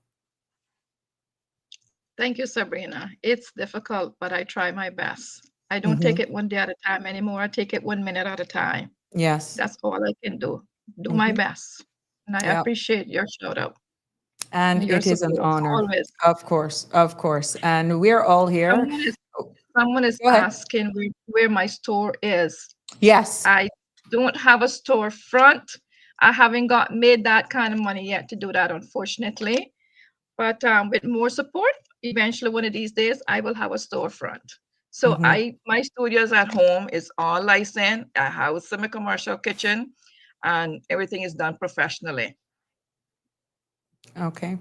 Thank you, Sabrina. It's difficult, but I try my best. I don't take it one day at a time anymore. I take it 1 minute at a time. Yes. That's all I can do. Do my best. And I appreciate your shout out. And your it is an support, honor. always. Of course. And we're all here. Someone is asking where my store is. Yes. I don't have a storefront. I haven't made that kind of money yet to do that, unfortunately. But with more support, eventually one of these days, I will have a storefront. So my studios at home is all licensed. I have a semi-commercial kitchen, and everything is done professionally. Okay.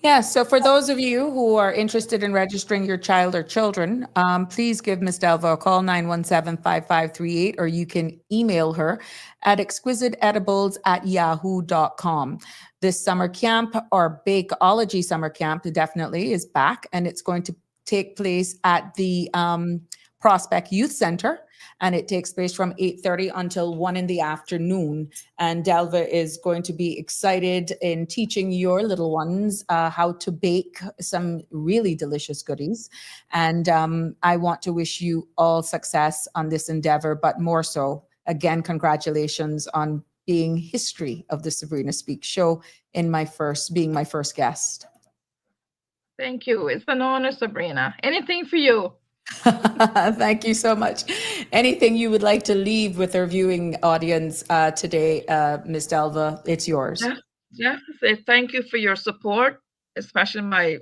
Yeah, so for those of you who are interested in registering your child or children, please give Ms. Delva a call, 917-5538, or you can email her at exquisiteedibles@yahoo.com. This summer camp, or Bakeology summer camp, definitely is back, and it's going to take place at the Prospect Youth Center, and it takes place from 8:30 until 1 in the afternoon. And Delva is going to be excited in teaching your little ones how to bake some really delicious goodies. And I want to wish you all success on this endeavor, but more so, again, congratulations on being history of the Sabrina Speaks show in being my first guest. Thank you. It's an honor, Sabrina. Anything for you. Thank you so much. Anything you would like to leave with our viewing audience today, Ms. Delva? It's yours. Yeah. Say thank you for your support, especially my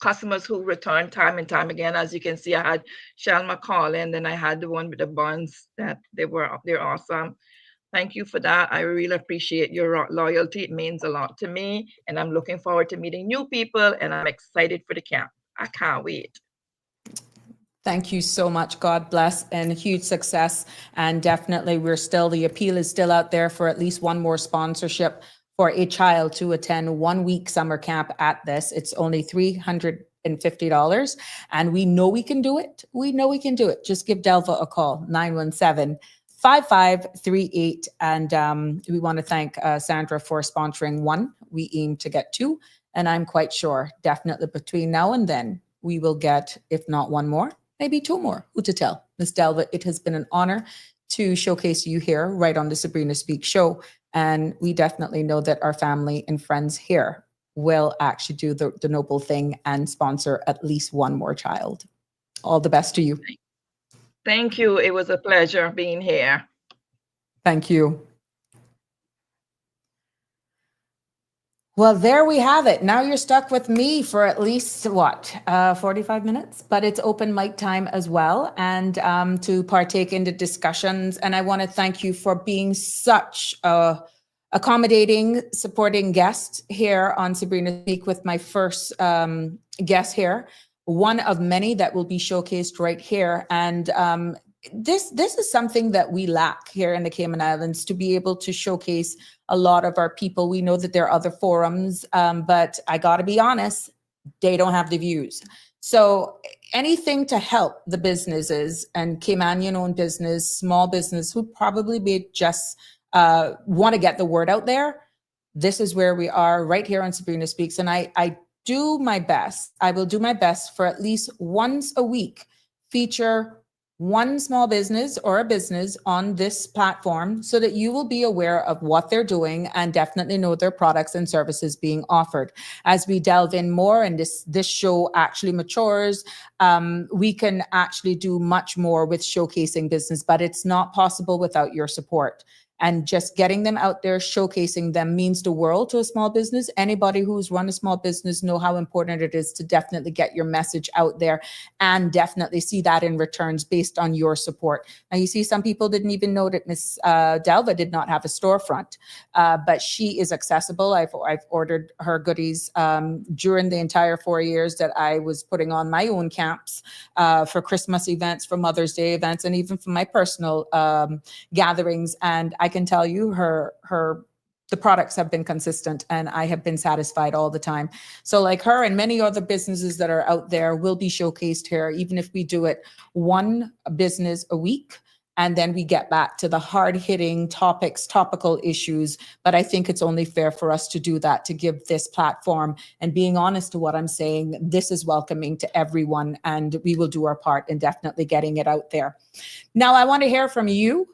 customers who return time and time again. As you can see, I had Shalma call in, then I had the one with the buns that they're awesome. Thank you for that. I really appreciate your loyalty. It means a lot to me, and I'm looking forward to meeting new people, and I'm excited for the camp. I can't wait. Thank you so much. God bless and huge success. And definitely the appeal is still out there for at least one more sponsorship for a child to attend 1 week summer camp at this. It's only $350. And we know we can do it. Just give Delva a call, 917-5538. And we want to thank Sandra for sponsoring one. We aim to get two. And I'm quite sure definitely between now and then, we will get, if not one more, maybe two more. Who to tell? Ms. Delva, it has been an honor to showcase you here right on the Sabrina Speaks show. And we definitely know that our family and friends here will actually do the noble thing and sponsor at least one more child. All the best to you. Thank you. It was a pleasure being here. Thank you. Well, there we have it. Now you're stuck with me for at least 45 minutes, but it's open mic time as well, and to partake in the discussions. And I want to thank you for being such a accommodating, supporting guest here on Sabrina Speak with my first guest here, one of many that will be showcased right here. And this is something that we lack here in the Cayman Islands, to be able to showcase a lot of our people. We know that there are other forums, but I got to be honest, they don't have the views. So anything to help the businesses and Caymanian-owned business, small business, who probably be just want to get the word out there, this is where we are right here on Sabrina Speaks. And I do my best. I will do my best for at least once a week, feature one small business or a business on this platform, so that you will be aware of what they're doing and definitely know their products and services being offered. As we delve in more and this show actually matures, we can actually do much more with showcasing business, but it's not possible without your support. And just getting them out there, showcasing them, means the world to a small business. Anybody who's run a small business know how important it is to definitely get your message out there, and definitely see that in returns based on your support. Now, you see, some people didn't even know that Miss Delva did not have a storefront, but she is accessible. I've ordered her goodies during the entire 4 years that I was putting on my own camps for Christmas events, for Mother's Day events, and even for my personal gatherings. And I can tell you the products have been consistent, and I have been satisfied all the time. So like her and many other businesses that are out there will be showcased here, even if we do it one business a week. And then we get back to the hard-hitting topics, topical issues. But I think it's only fair for us to do that, to give this platform. And being honest to what I'm saying, this is welcoming to everyone, and we will do our part in definitely getting it out there. Now, I want to hear from you.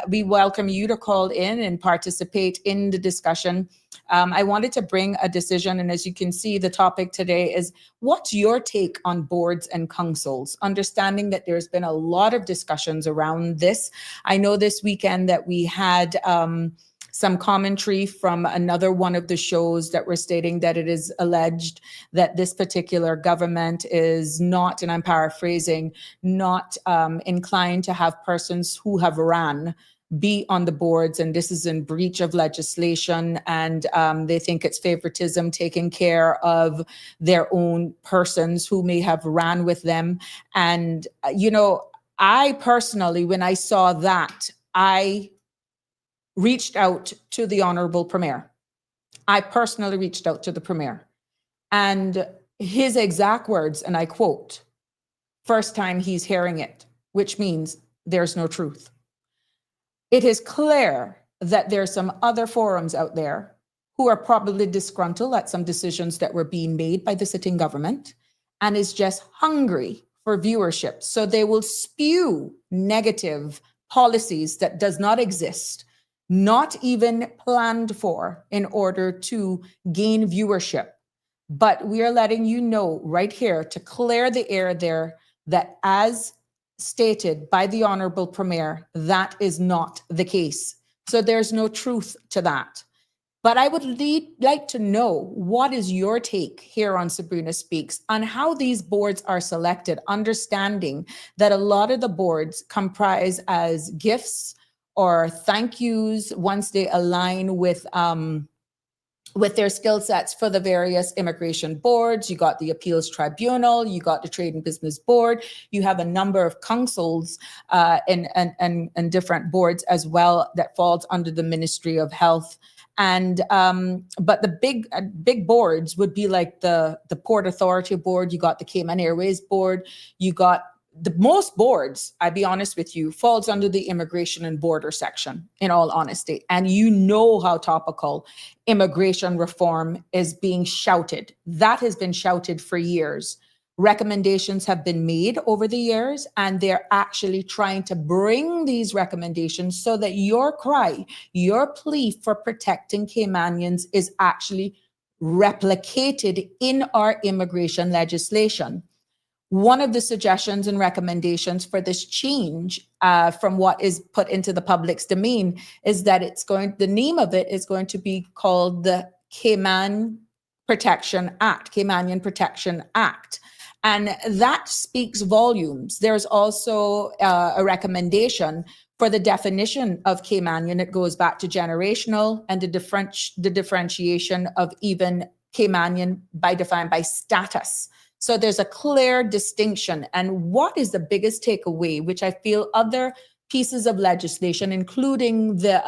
We welcome you to call in and participate in the discussion. I wanted to bring a decision, and as you can see, the topic today is, what's your take on boards and councils? Understanding that there's been a lot of discussions around this. I know this weekend that we had some commentary from another one of the shows that were stating that it is alleged that this particular government is not, and I'm paraphrasing, not inclined to have persons who have ran be on the boards, and this is in breach of legislation, and they think it's favoritism, taking care of their own persons who may have ran with them. And, you know, I personally, when I saw that, I reached out to the Honorable Premier. I personally reached out to the Premier, and his exact words, and I quote, "First time he's hearing it," which means there's no truth. It is clear that there's some other forums out there who are probably disgruntled at some decisions that were being made by the sitting government, and is just hungry for viewership. So they will spew negative policies that does not exist, not even planned for, in order to gain viewership. But we are letting you know right here, to clear the air there, that as stated by the Honorable Premier, that is not the case. So there's no truth to that. But I would like to know, what is your take here on Sabrina Speaks on how these boards are selected, understanding that a lot of the boards comprise as gifts or thank yous once they align with their skill sets for the various immigration boards. You got the Appeals Tribunal, you got the Trade and Business Board, you have a number of councils and different boards as well that falls under the Ministry of Health. And but the big boards would be like the Port Authority Board, you got the Cayman Airways Board, you got the most boards, I'll be honest with you, falls under the immigration and border section, in all honesty. And you know how topical immigration reform is being shouted. That has been shouted for years. Recommendations have been made over the years, and they're actually trying to bring these recommendations so that your cry, your plea for protecting Caymanians is actually replicated in our immigration legislation. One of the suggestions and recommendations for this change from what is put into the public's domain is that the name of it is going to be called the Caymanian Protection Act. And that speaks volumes. There's also a recommendation for the definition of Caymanian. It goes back to generational and the differentiation of even Caymanian defined by status. So there's a clear distinction. And what is the biggest takeaway, which I feel other pieces of legislation, including the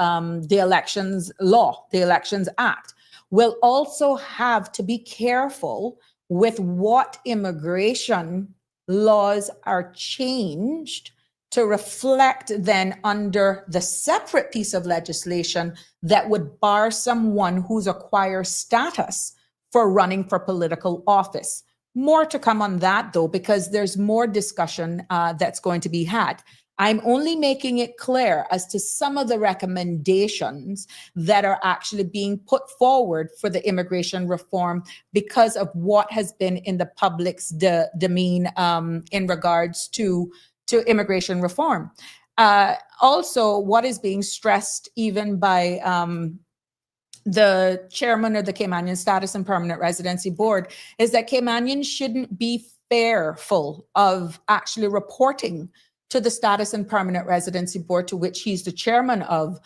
elections law, the Elections Act, will also have to be careful with what immigration laws are changed to reflect then under the separate piece of legislation that would bar someone who's acquired status for running for political office. More to come on that, though, because there's more discussion that's going to be had. I'm only making it clear as to some of the recommendations that are actually being put forward for the immigration reform because of what has been in the public's domain in regards to immigration reform. Also, what is being stressed even by the chairman of the Caymanian Status and Permanent Residency Board is that Caymanians shouldn't be fearful of actually reporting to the Status and Permanent Residency Board, to which he's the chairman of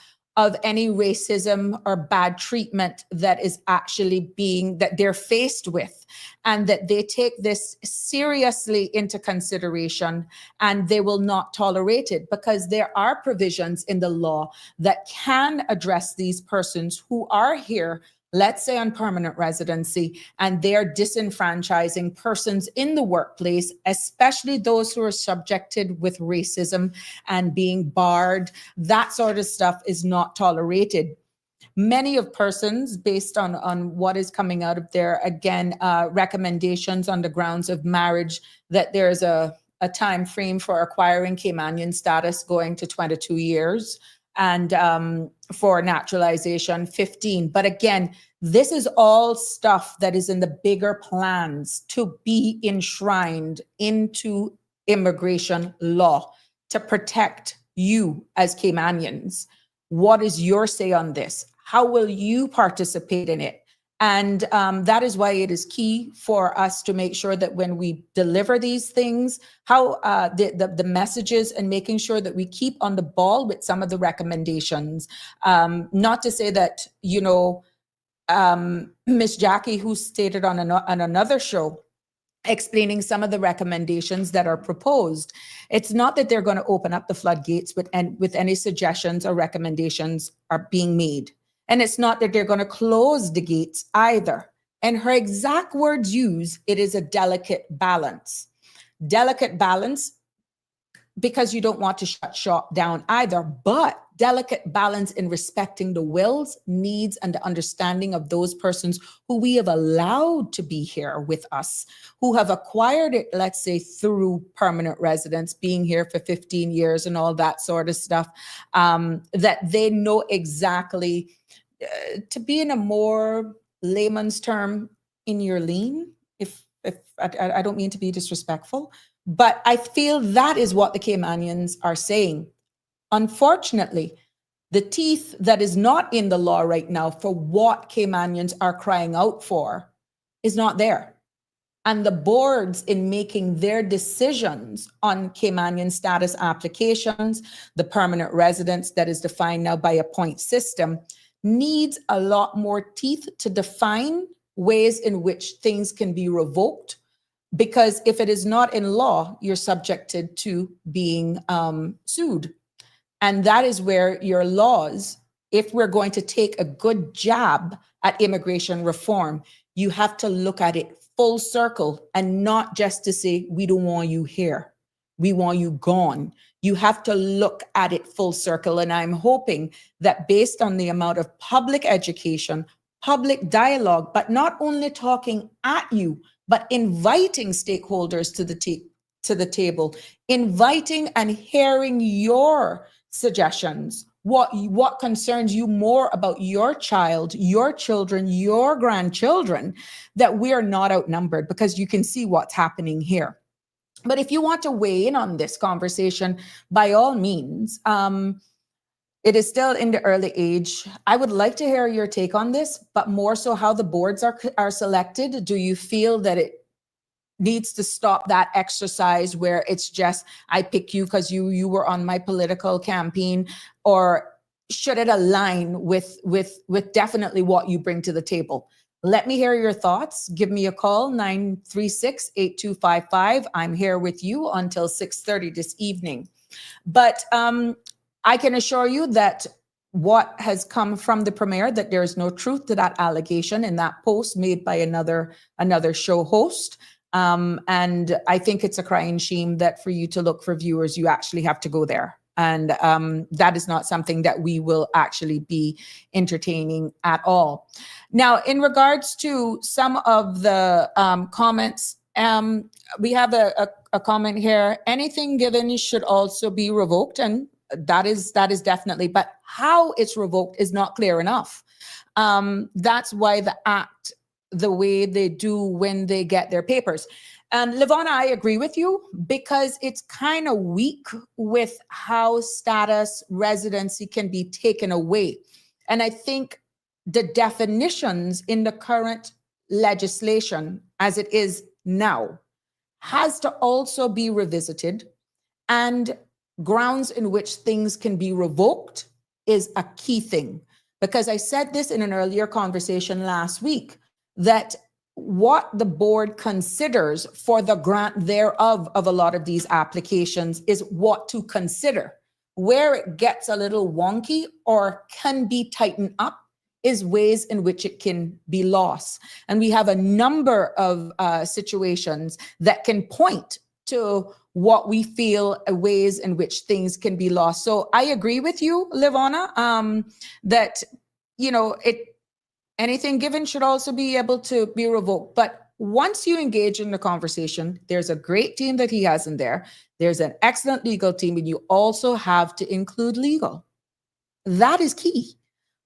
any racism or bad treatment that is actually that they're faced with, and that they take this seriously into consideration and they will not tolerate it, because there are provisions in the law that can address these persons who are here, let's say on permanent residency, and they're disenfranchising persons in the workplace, especially those who are subjected with racism and being barred. That sort of stuff is not tolerated. Many of persons, based on what is coming out of there, again, recommendations on the grounds of marriage, that there's a time frame for acquiring Caymanian status going to 22 years, and for naturalization, 15. But again, this is all stuff that is in the bigger plans to be enshrined into immigration law to protect you as Caymanians. What is your say on this? How will you participate in it? And that is why it is key for us to make sure that when we deliver these things, how the messages, and making sure that we keep on the ball with some of the recommendations. Not to say that, you know, Miss Jackie, who stated on another show, explaining some of the recommendations that are proposed, it's not that they're going to open up the floodgates with any suggestions or recommendations are being made. And it's not that they're going to close the gates either. And her exact words used, it is a delicate balance. Delicate balance, because you don't want to shut shop down either, but delicate balance in respecting the wills, needs, and the understanding of those persons who we have allowed to be here with us, who have acquired it, let's say, through permanent residence, being here for 15 years and all that sort of stuff, that they know exactly, to be in a more layman's term, in your lane, if I don't mean to be disrespectful, but I feel that is what the Caymanians are saying. Unfortunately, the teeth that is not in the law right now for what Caymanians are crying out for is not there. And the boards, in making their decisions on Caymanian status applications, the permanent residence that is defined now by a point system, needs a lot more teeth to define ways in which things can be revoked. Because if it is not in law, you're subjected to being sued. And that is where your laws, if we're going to take a good jab at immigration reform, you have to look at it full circle, and not just to say, we don't want you here, we want you gone. You have to look at it full circle. And I'm hoping that based on the amount of public education, public dialogue, but not only talking at you, but inviting stakeholders to the table, inviting and hearing your suggestions, what concerns you more about your child, your children, your grandchildren, that we are not outnumbered, because you can see what's happening here. But if you want to weigh in on this conversation, by all means, It is still in the early age. I would like to hear your take on this, but more so how the boards are selected. Do you feel that it needs to stop that exercise where it's just, I pick you because you were on my political campaign, or should it align with definitely what you bring to the table? Let me hear your thoughts. Give me a call, 936-8255. I'm here with you until 6:30 this evening. But I can assure you that what has come from the premier, that there is no truth to that allegation in that post made by another show host. And I think it's a crying shame that for you to look for viewers, you actually have to go there. And that is not something that we will actually be entertaining at all. Now, in regards to some of the comments, we have a comment here. Anything given should also be revoked, and that is definitely. But how it's revoked is not clear enough. That's why the act, the way they do when they get their papers. Livana, I agree with you, because it's kind of weak with how status residency can be taken away. And I think the definitions in the current legislation as it is now has to also be revisited, and grounds in which things can be revoked is a key thing. Because I said this in an earlier conversation last week, that what the board considers for the grant thereof of a lot of these applications is what to consider. Where it gets a little wonky or can be tightened up is ways in which it can be lost. And we have a number of situations that can point to what we feel ways in which things can be lost. So I agree with you, Livana, that, you know, anything given should also be able to be revoked. But once you engage in the conversation, there's a great team that he has in there. There's an excellent legal team, and you also have to include legal. That is key,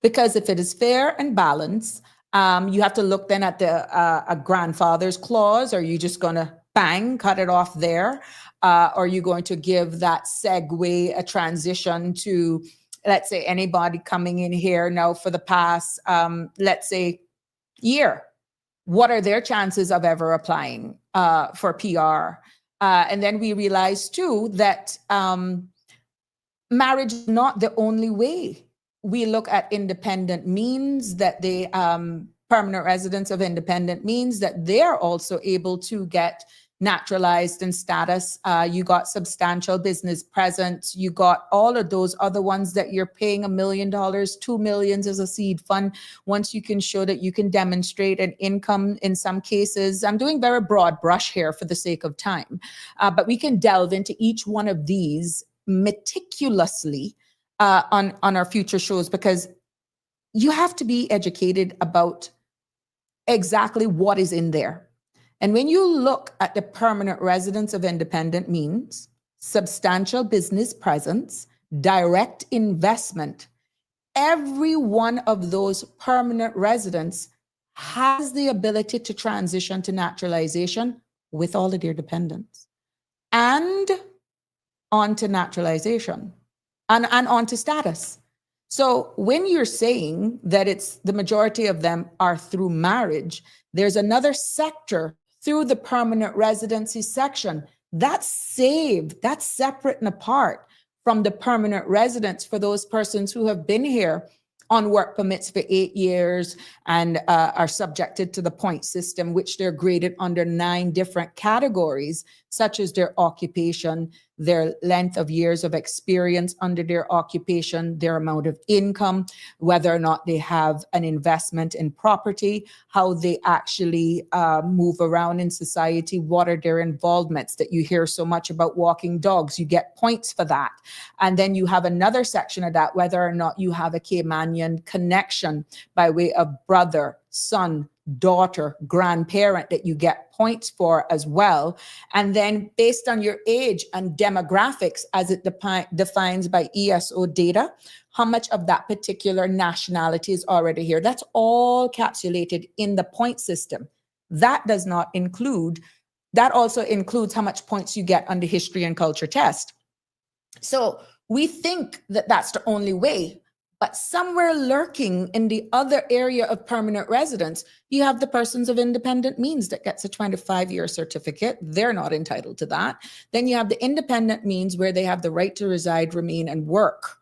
because if it is fair and balanced, you have to look then at the a grandfather's clause. Are you just going to bang, cut it off there? Are you going to give that segue a transition to, let's say, anybody coming in here now for the past, let's say, year? What are their chances of ever applying for PR? And then we realize too that marriage is not the only way. We look at independent means, that the permanent residents of independent means that they're also able to get naturalized in status. You got substantial business presence. You got all of those other ones that you're paying $1 million, $2 million as a seed fund. Once you can show that you can demonstrate an income in some cases, I'm doing very broad brush here for the sake of time, but we can delve into each one of these meticulously on our future shows, because you have to be educated about exactly what is in there. And when you look at the permanent residence of independent means, substantial business presence, direct investment, every one of those permanent residents has the ability to transition to naturalization with all of their dependents, and onto naturalization, and onto status. So when you're saying that it's the majority of them are through marriage, there's another sector through the permanent residency section that's saved, that's separate and apart from the permanent residence for those persons who have been here on work permits for 8 years and are subjected to the point system, which they're graded under 9 different categories, such as their occupation, their length of years of experience under their occupation, their amount of income, whether or not they have an investment in property, how they actually move around in society, what are their involvements that you hear so much about walking dogs, you get points for that. And then you have another section of that, whether or not you have a Caymanian connection by way of brother, son, daughter, grandparent, that you get points for as well. And then based on your age and demographics as it defines by ESO data, how much of that particular nationality is already here. That's all capsulated in the point system. That does not include, that also includes how much points you get on the history and culture test. So We think that that's the only way, but somewhere lurking in the other area of permanent residence, you have the persons of independent means that gets a 25-year certificate. They're not entitled to that. Then you have the independent means where they have the right to reside, remain, and work.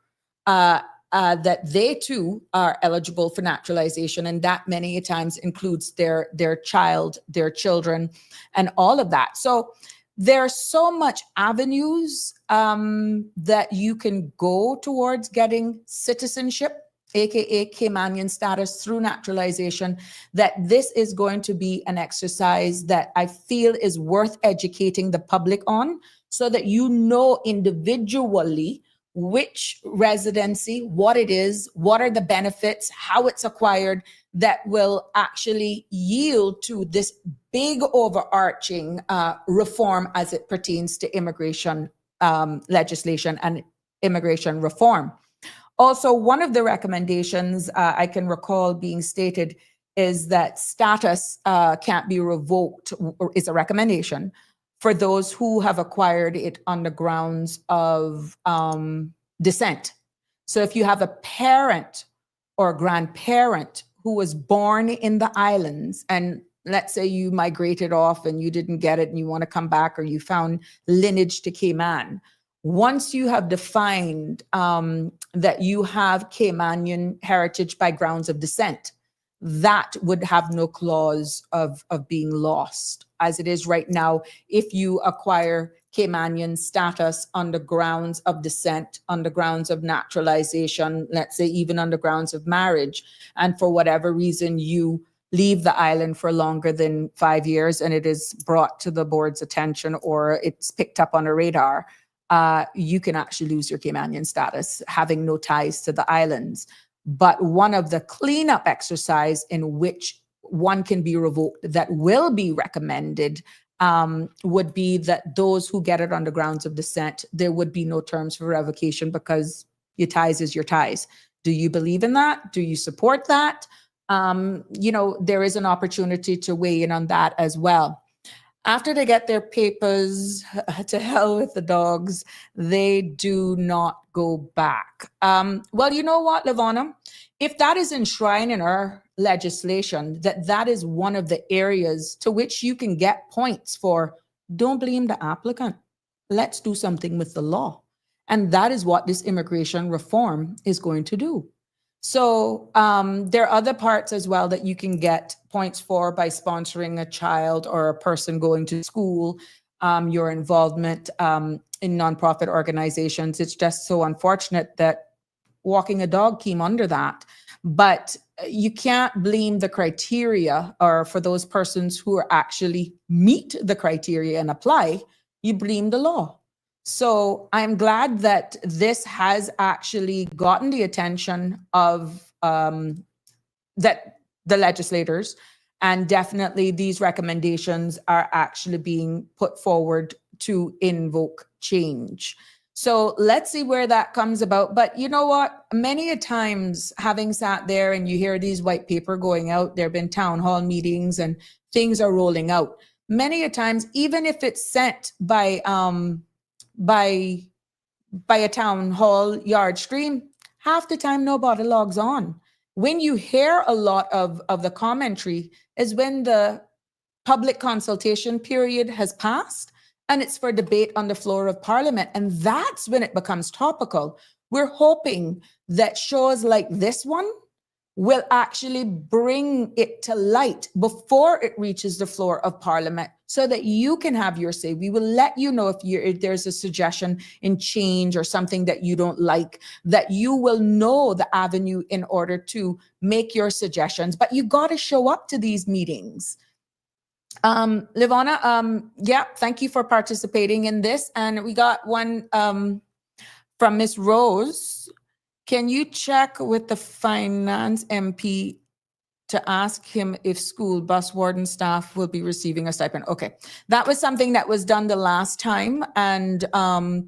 That they too are eligible for naturalization, and that many times includes their child, their children, and all of that. So there are so much avenues that you can go towards getting citizenship, aka Caymanian status, through naturalization, that this is going to be an exercise that I feel is worth educating the public on, so that you know individually which residency, what it is, what are the benefits, how it's acquired, that will actually yield to this big overarching reform as it pertains to immigration legislation and immigration reform. Also, one of the recommendations I can recall being stated is that status can't be revoked, or is a recommendation for those who have acquired it on the grounds of descent. So if you have a parent or grandparent who was born in the islands, and let's say you migrated off and you didn't get it and you want to come back, or you found lineage to Cayman, once you have defined that you have Caymanian heritage by grounds of descent, that would have no clause of being lost. As it is right now, if you acquire Caymanian status on the grounds of descent, on the grounds of naturalization, let's say even on the grounds of marriage, and for whatever reason you leave the island for longer than 5 years and it is brought to the board's attention or it's picked up on a radar, you can actually lose your Caymanian status, having no ties to the islands. But one of the cleanup exercise in which one can be revoked that will be recommended would be that those who get it on the grounds of descent, there would be no terms for revocation, because your ties is your ties. Do you believe in that? Do you support that? There is an opportunity to weigh in on that as well. After they get their papers, to hell with the dogs, they do not go back. Well, you know what, Lavonna? If that is enshrined in our legislation, that is one of the areas to which you can get points for, don't blame the applicant. Let's do something with the law. And that is what this immigration reform is going to do. So there are other parts as well that you can get points for by sponsoring a child or a person going to school, your involvement in nonprofit organizations. It's just so unfortunate that walking a dog came under that. But you can't blame the criteria, or for those persons who are actually meet the criteria and apply, you blame the law. So I'm glad that this has actually gotten the attention of that the legislators, and definitely these recommendations are actually being put forward to invoke change. So let's see where that comes about. But you know what? Many a times, having sat there and you hear these white paper going out, there have been town hall meetings and things are rolling out. Many a times, even if it's sent by a town hall yard stream, half the time nobody logs on. When you hear a lot of the commentary is when the public consultation period has passed and it's for debate on the floor of Parliament. And that's when it becomes topical. We're hoping that shows like this one will actually bring it to light before it reaches the floor of Parliament, so that you can have your say. We will let you know if there's a suggestion in change or something that you don't like, that you will know the avenue in order to make your suggestions. But you got to show up to these meetings. Livana, yeah, thank you for participating in this. And we got one from Miss Rose. Can you check with the finance MP to ask him if school bus warden staff will be receiving a stipend? Okay, that was something that was done the last time and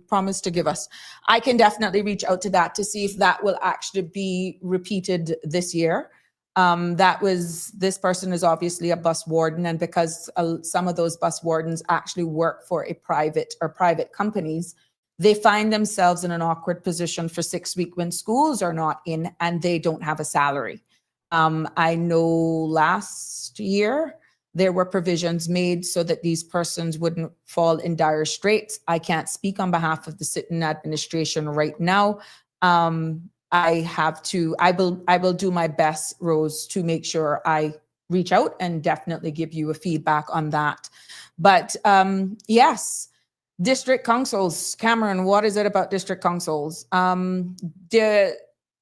promised to give us. I can definitely reach out to that to see if that will actually be repeated this year. This person is obviously a bus warden, and because some of those bus wardens actually work for a private companies, they find themselves in an awkward position for 6 weeks when schools are not in and they don't have a salary. I know last year there were provisions made so that these persons wouldn't fall in dire straits. I can't speak on behalf of the sitting administration right now. I will do my best, Rose, to make sure I reach out and definitely give you a feedback on that. But yes, district councils. Cameron, what is it about district councils?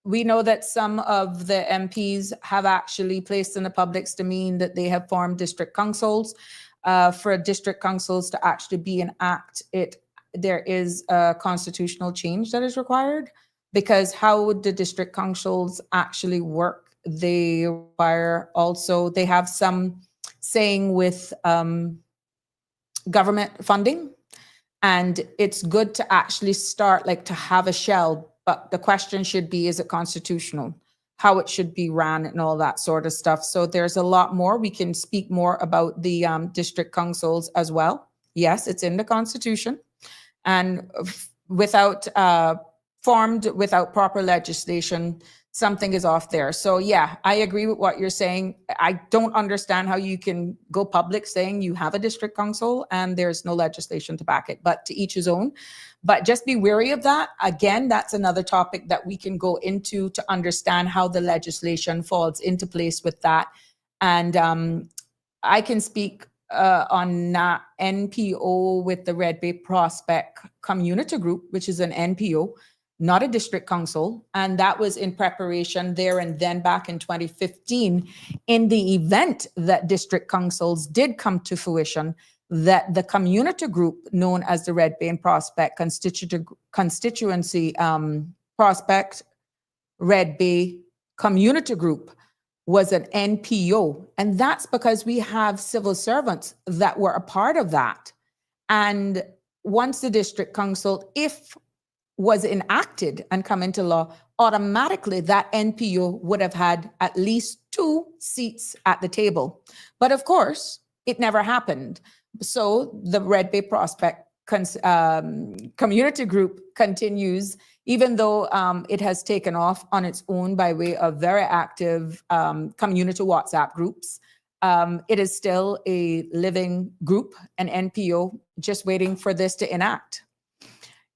We know that some of the MPs have actually placed in the public's domain that they have formed district councils. For district councils to actually be an act, there is a constitutional change that is required, because how would the district councils actually work? They require also, they have some saying with government funding, and it's good to actually start, like, to have a shell. But the question should be, is it constitutional? How it should be ran and all that sort of stuff. So there's a lot more. We can speak more about the district councils as well. Yes, it's in the Constitution. And without formed without proper legislation, something is off there. So yeah, I agree with what you're saying. I don't understand how you can go public saying you have a district council and there's no legislation to back it, but to each his own. But just be wary of that. Again, that's another topic that we can go into to understand how the legislation falls into place with that. And I can speak on NPO with the Red Bay Prospect Community Group, which is an NPO, not a district council. And that was in preparation there and then back in 2015, in the event that district councils did come to fruition, that the community group known as the Red Bay and Prospect Constituency Prospect Red Bay Community Group was an NPO. And that's because we have civil servants that were a part of that. And once the district council, if was enacted and come into law, automatically that NPO would have had at least 2 seats at the table. But of course, it never happened. So the Red Bay Prospect Community Group continues, even though it has taken off on its own by way of very active community WhatsApp groups. It is still a living group, an NPO, just waiting for this to enact.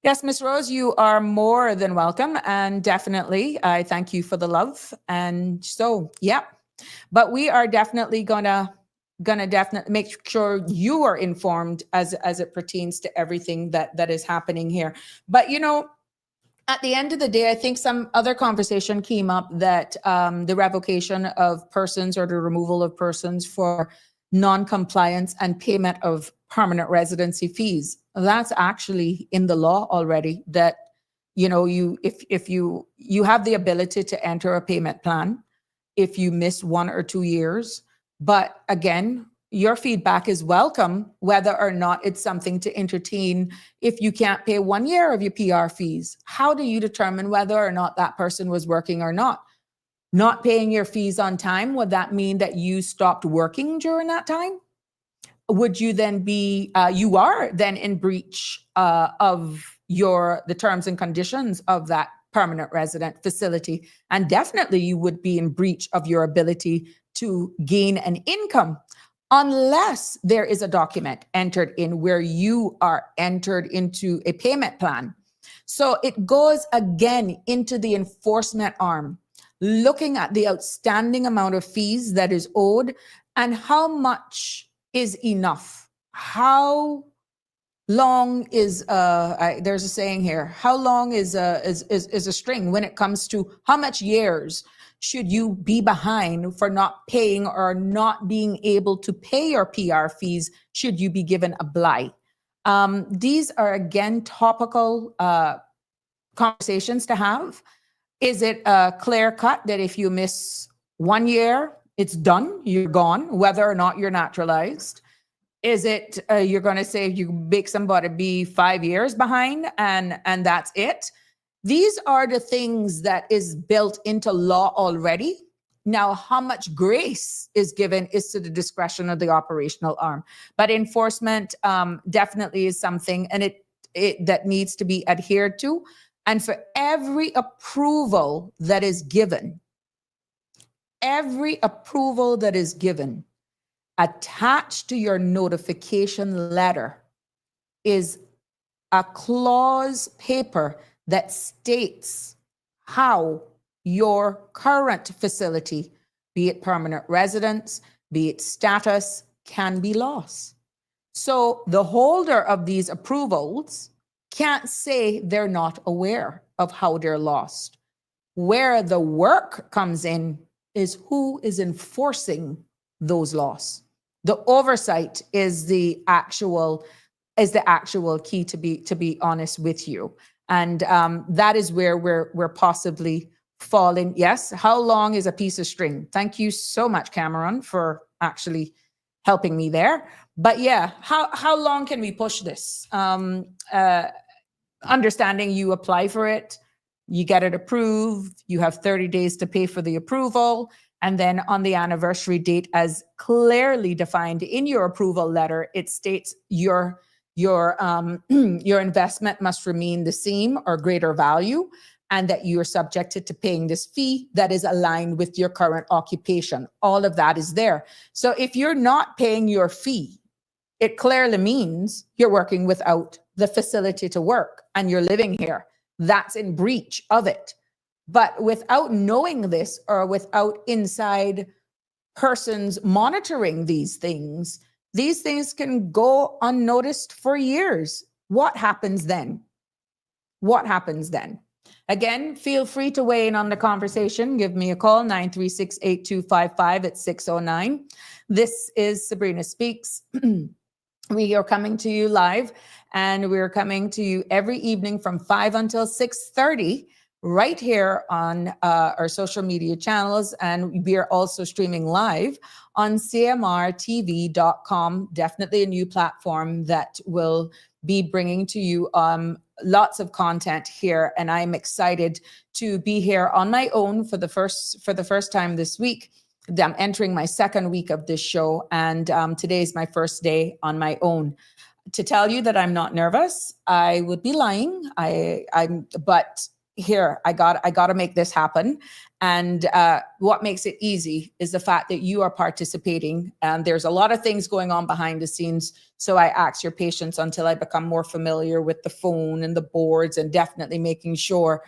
Yes, Ms. Rose, you are more than welcome. And definitely, I thank you for the love. And so, yeah, but we are definitely gonna definitely make sure you are informed as it pertains to everything that is happening here. But, you know, at the end of the day, I think some other conversation came up that the revocation of persons or the removal of persons for non-compliance and payment of permanent residency fees. That's actually in the law already, that, you know, if you have the ability to enter a payment plan if you miss 1 or 2 years. But again, your feedback is welcome, whether or not it's something to entertain. If you can't pay 1 year of your PR fees, how do you determine whether or not that person was working or not? Not paying your fees on time, would that mean that you stopped working during that time? Would you then be, you are then in breach of the terms and conditions of that permanent resident facility. And definitely you would be in breach of your ability to gain an income, unless there is a document entered in where you are entered into a payment plan. So it goes again into the enforcement arm, looking at the outstanding amount of fees that is owed and how much is enough. How long is there's a saying here, how long is a string when it comes to how much years should you be behind for not paying or not being able to pay your PR fees should you be given a blight. These are again topical conversations to have. Is it clear cut that if you miss 1 year, it's done, you're gone, whether or not you're naturalized? Is it you're going to say you make somebody be 5 years behind and that's it? These are the things that is built into law already. Now, how much grace is given is to the discretion of the operational arm. But enforcement definitely is something, and that needs to be adhered to. And for every approval that is given, attached to your notification letter is a clause paper that states how your current facility, be it permanent residence, be it status, can be lost. So the holder of these approvals can't say they're not aware of how they're lost. Where the work comes in is who is enforcing those laws. The oversight is the actual key, to be honest with you. And that is where we're possibly falling. Yes, how long is a piece of string? Thank you so much, Cameron, for actually helping me there. But yeah, how long can we push this? Understanding you apply for it, you get it approved, you have 30 days to pay for the approval, and then on the anniversary date, as clearly defined in your approval letter, it states your investment must remain the same or greater value, and that you are subjected to paying this fee that is aligned with your current occupation. All of that is there. So if you're not paying your fee, it clearly means you're working without the facility to work and you're living here. That's in breach of it. But without knowing this, or without inside persons monitoring these things can go unnoticed for years. What happens then? Again, feel free to weigh in on the conversation. Give me a call, 936-8255 at 609. This is Sabrina Speaks. We are coming to you live, and we're coming to you every evening from 5 until 6:30 right here on our social media channels. And we are also streaming live on cmrtv.com, definitely a new platform that will be bringing to you lots of content here. And I'm excited to be here on my own for the first time this week. I'm entering my second week of this show, and today is my first day on my own. To tell you that I'm not nervous, I would be lying. But here, I got to make this happen. And what makes it easy is the fact that you are participating, and there's a lot of things going on behind the scenes. So I ask your patience until I become more familiar with the phone and the boards, and definitely making sure.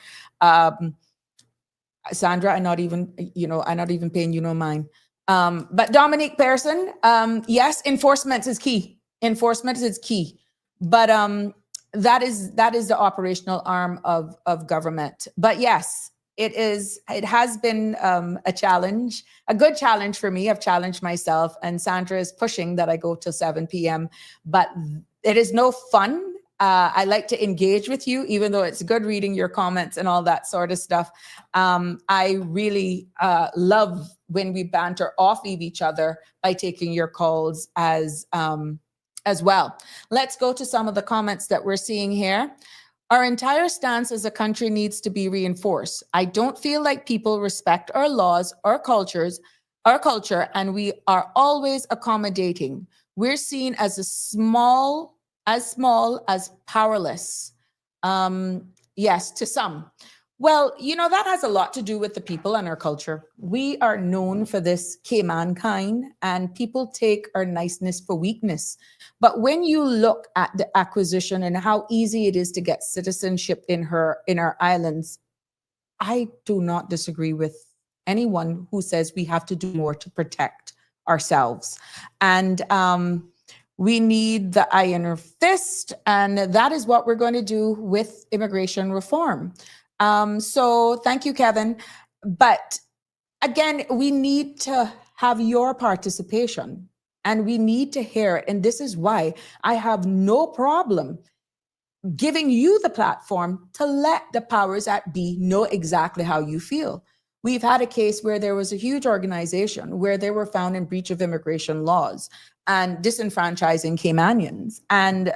Sandra, I'm not even paying you no mind. But Dominique Pearson, yes, enforcement is key. But that is the operational arm of government. But yes, it has been a challenge, a good challenge for me. I've challenged myself, and Sandra is pushing that I go till 7 p.m. But it is no fun. I like to engage with you, even though it's good reading your comments and all that sort of stuff. I really love when we banter off of each other by taking your calls as well. Let's go to some of the comments that we're seeing here. Our entire stance as a country needs to be reinforced. I don't feel like people respect our laws, our culture, and we are always accommodating. We're seen as small as powerless. Yes, to some. Well, that has a lot to do with the people and our culture. We are known for this Cayman kind, and people take our niceness for weakness. But when you look at the acquisition and how easy it is to get citizenship in our islands, I do not disagree with anyone who says we have to do more to protect ourselves. And we need the iron fist, and that is what we're going to do with immigration reform. So thank you, Kevin. But again, we need to have your participation, and we need to hear it. And this is why I have no problem giving you the platform to let the powers that be know exactly how you feel. We've had a case where there was a huge organization where they were found in breach of immigration laws and disenfranchising Caymanians. And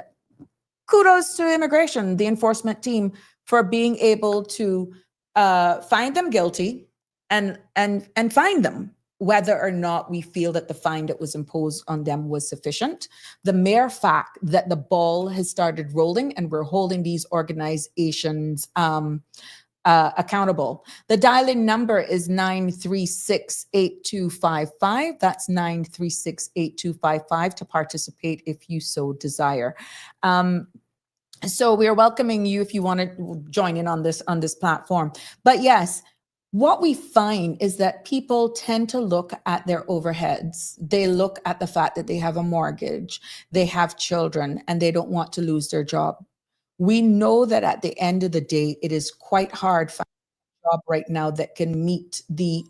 kudos to immigration, the enforcement team, for being able to find them guilty and fine them. whether or not we feel that the fine that was imposed on them was sufficient. The mere fact that the ball has started rolling and we're holding these organizations accountable. The dial-in number is 936-8255. That's 936-8255 to participate if you so desire. So we are welcoming you if you want to join in on this platform. But yes, what we find is that people tend to look at their overheads. They look at the fact that they have a mortgage, they have children, and they don't want to lose their job. We know that at the end of the day, it is quite hard finding a job right now that can meet the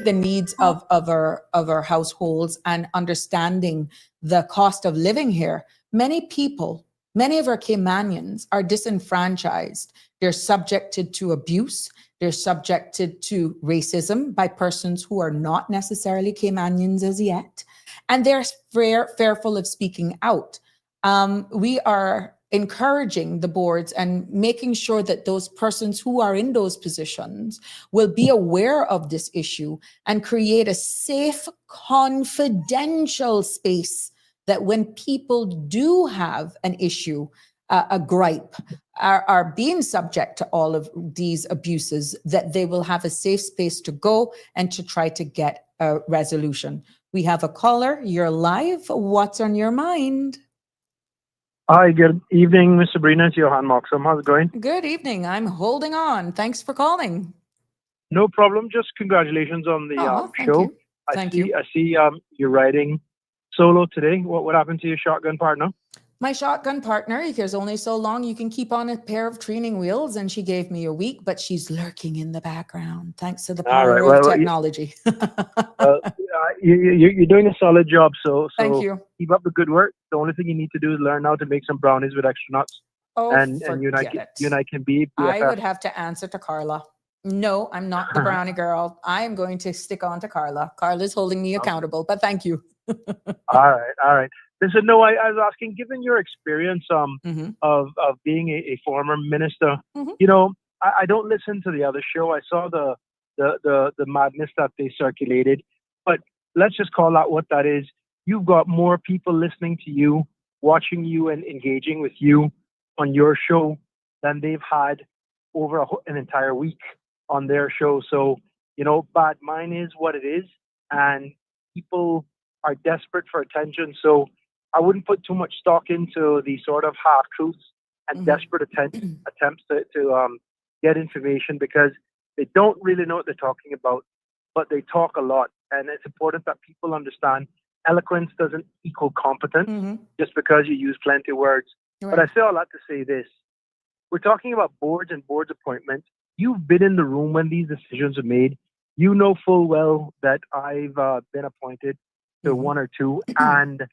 needs of our households, and understanding the cost of living here. Many people, many of our Caymanians are disenfranchised. They're subjected to abuse. They're subjected to racism by persons who are not necessarily Caymanians as yet, and they're fearful of speaking out. We are encouraging the boards and making sure that those persons who are in those positions will be aware of this issue and create a safe, confidential space that when people do have an issue, a gripe, are being subject to all of these abuses, that they will have a safe space to go and to try to get a resolution. We have a caller. You're live. What's on your mind? Hi, good evening, Miss Sabrina. It's Johan Moxham. How's it going? Good evening. I'm holding on. Thanks for calling. No problem. Just congratulations on the Thank show. you. Thank you. I see you're riding solo today. What happened to your shotgun partner? My shotgun partner, there's only so long you can keep on a pair of training wheels, and she gave me a week, but she's lurking in the background thanks to the power of technology. You're doing a solid job, so thank you. Keep up the good work. The only thing you need to do is learn how to make some brownies with extra nuts. And you and I can be BFF. I would have to answer to Carla. No, I'm not the brownie girl. I am going to stick on to Carla. Carla's holding me accountable, but thank you. All right. Listen, no, I was asking, given your experience of being a former minister, you know, I don't listen to the other show. I saw the madness that they circulated, but let's just call that what that is. You've got more people listening to you, watching you, and engaging with you on your show than they've had over an entire week on their show. So, you know, bad mine is what it is, and people are desperate for attention. So I wouldn't put too much stock into the sort of half-truths and desperate attempts to get information, because they don't really know what they're talking about, but they talk a lot. And it's important that people understand eloquence doesn't equal competence just because you use plenty of words. Right. But I say all that to say this. We're talking about boards and boards appointments. You've been in the room when these decisions are made. You know full well that I've been appointed to one or two, and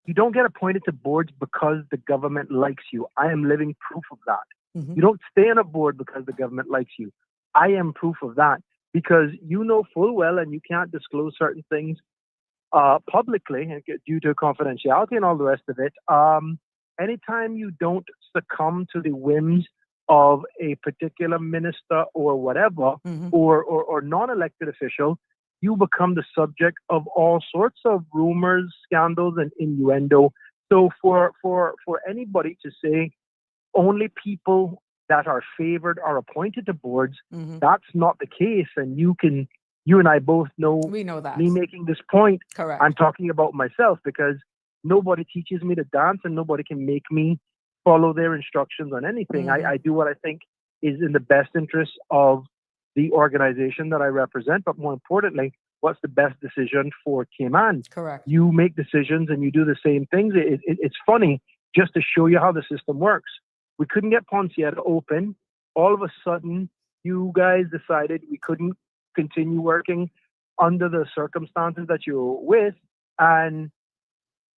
you don't get appointed to boards because the government likes you. I am living proof of that. You don't stay on a board because the government likes you. I am proof of that, because you know full well, and you can't disclose certain things publicly due to confidentiality and all the rest of it. Anytime you don't succumb to the whims of a particular minister or whatever, or non-elected official, you become the subject of all sorts of rumors, scandals, and innuendo. So for anybody to say only people that are favored are appointed to boards, that's not the case. And you and I both know, we know that. Me making this point, correct, I'm talking about myself, because nobody teaches me to dance and nobody can make me follow their instructions on anything. I do what I think is in the best interest of the organization that I represent, but more importantly, what's the best decision for Cayman? Correct. You make decisions and you do the same things. It's funny, just to show you how the system works. We couldn't get Ponciata open. All of a sudden, you guys decided we couldn't continue working under the circumstances that you were with, and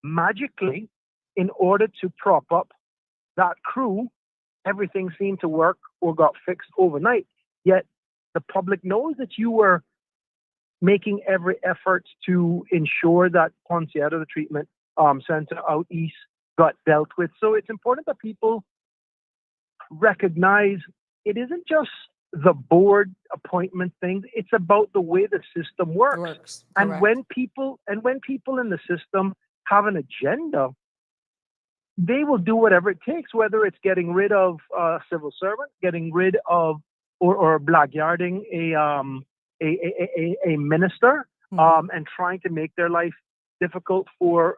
magically, in order to prop up that crew, everything seemed to work or got fixed overnight. Yet the public knows that you were making every effort to ensure that Ponciata, the treatment center out east, got dealt with. So it's important that people recognize it isn't just the board appointment things. It's about the way the system works. And Correct. when people in the system have an agenda, they will do whatever it takes, whether it's getting rid of a civil servant, getting rid of or blackguarding a minister, and trying to make their life difficult for,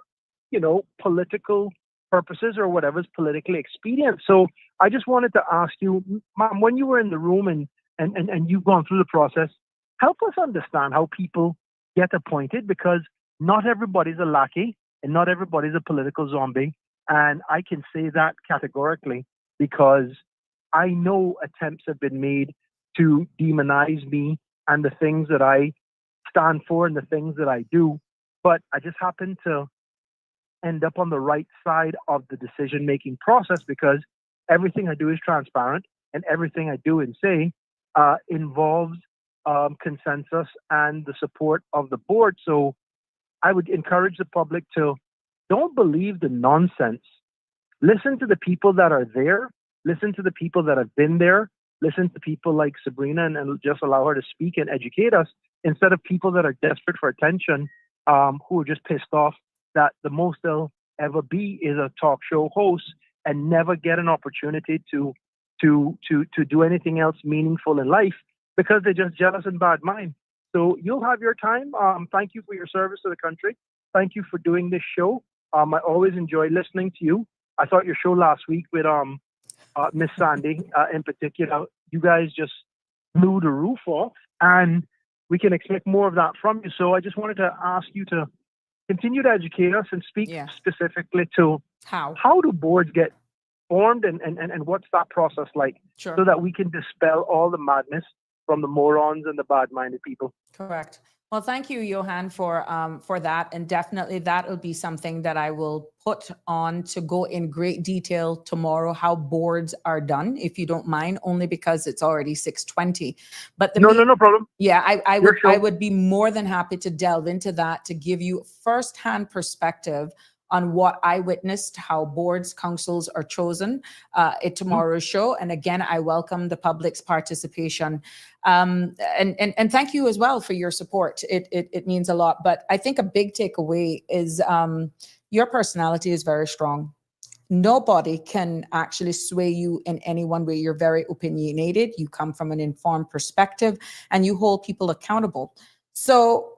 political purposes or whatever's politically expedient. So I just wanted to ask you, Ma'am, when you were in the room and you've gone through the process, help us understand how people get appointed, because not everybody's a lackey and not everybody's a political zombie. And I can say that categorically because I know attempts have been made to demonize me and the things that I stand for and the things that I do. But I just happen to end up on the right side of the decision-making process because everything I do is transparent and everything I do and say involves consensus and the support of the board. So I would encourage the public to don't believe the nonsense. Listen to the people that are there. Listen to the people that have been there. Listen to people like Sabrina and just allow her to speak and educate us instead of people that are desperate for attention, who are just pissed off that the most they'll ever be is a talk show host and never get an opportunity to do anything else meaningful in life because they're just jealous and bad mind. So you'll have your time. Thank you for your service to the country. Thank you for doing this show. I always enjoy listening to you. I thought your show last week with Miss Sandy in particular, you guys just blew the roof off, and we can expect more of that from you. So I just wanted to ask you to continue to educate us and speak specifically to how do boards get formed and what's that process like, so that we can dispel all the madness from the morons and the bad-minded people. Correct. Well, thank you, Johan, for that. And definitely that will be something that I will put on to go in great detail tomorrow, how boards are done, if you don't mind, only because it's already 6:20. But no problem. Yeah, I would be more than happy to delve into that, to give you firsthand perspective on what I witnessed, how boards, councils are chosen at tomorrow's show. And again, I welcome the public's participation. And thank you as well for your support. It means a lot. But I think a big takeaway is your personality is very strong. Nobody can actually sway you in any one way. You're very opinionated. You come from an informed perspective and you hold people accountable. So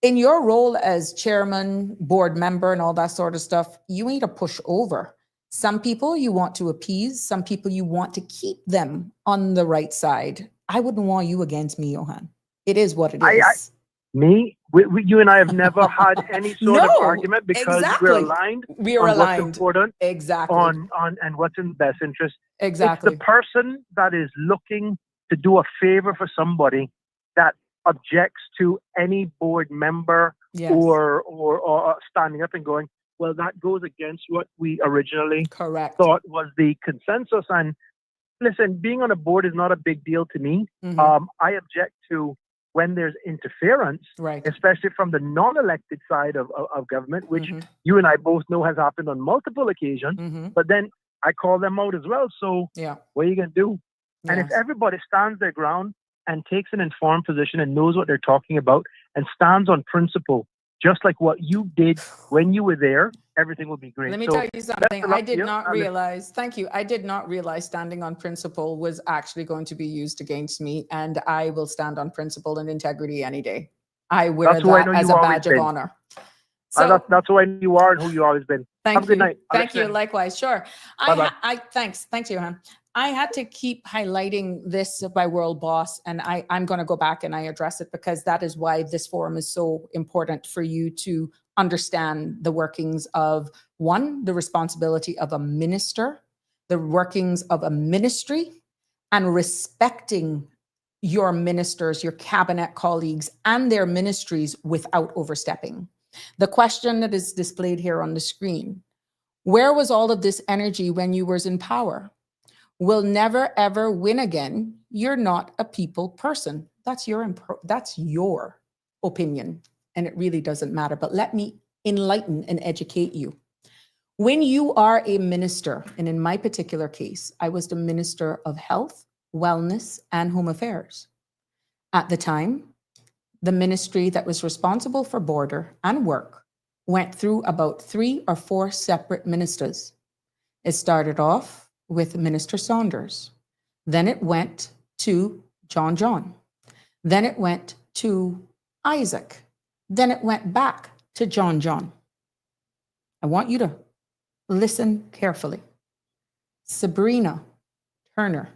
in your role as chairman, board member, and all that sort of stuff, you need to push over. Some people you want to appease, some people you want to keep them on the right side. I wouldn't want you against me, Johan. It is what it is. You and I have never had any sort of argument because we're aligned. We are on aligned. What's important on and what's in the best interest. Exactly. It's the person that is looking to do a favor for somebody that objects to any board member or standing up and going, well, that goes against what we originally thought was the consensus. And listen, being on a board is not a big deal to me. I object to when there's interference, especially from the non-elected side of government, which you and I both know has happened on multiple occasions, but then I call them out as well. So what are you going to do? And if everybody stands their ground and takes an informed position and knows what they're talking about and stands on principle, just like what you did when you were there, everything will be great. Let me tell you something. I did not realize, thank you. I did not realize standing on principle was actually going to be used against me. And I will stand on principle and integrity any day. I wear that as a badge of honor. So that's who you are and who you always been. Thank Have a good night. Thank you. Likewise. Sure. Thanks, Johan. I had to keep highlighting this by World Boss, and I'm going to go back and I address it because that is why this forum is so important for you to understand the workings of, one, the responsibility of a minister, the workings of a ministry, and respecting your ministers, your cabinet colleagues, and their ministries without overstepping. The question that is displayed here on the screen, where was all of this energy when you were in power? Will never ever win again. You're not a people person. That's your opinion, and it really doesn't matter. But let me enlighten and educate you. When you are a minister, and in my particular case, I was the Minister of Health, Wellness, and Home Affairs. At the time, the ministry that was responsible for border and work went through about 3 or 4 separate ministers. It started off with Minister Saunders. Then it went to John. Then it went to Isaac. Then it went back to John. I want you to listen carefully. Sabrina Turner,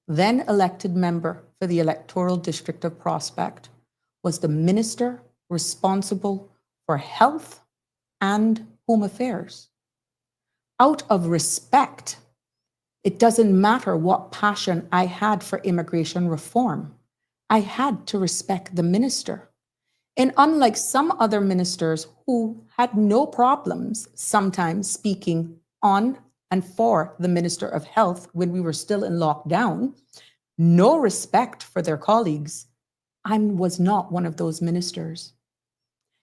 then elected member for the electoral district of Prospect, was the minister responsible for health and home affairs. Out of respect, it doesn't matter what passion I had for immigration reform. I had to respect the minister. And unlike some other ministers who had no problems sometimes speaking on and for the Minister of Health when we were still in lockdown, no respect for their colleagues, I was not one of those ministers.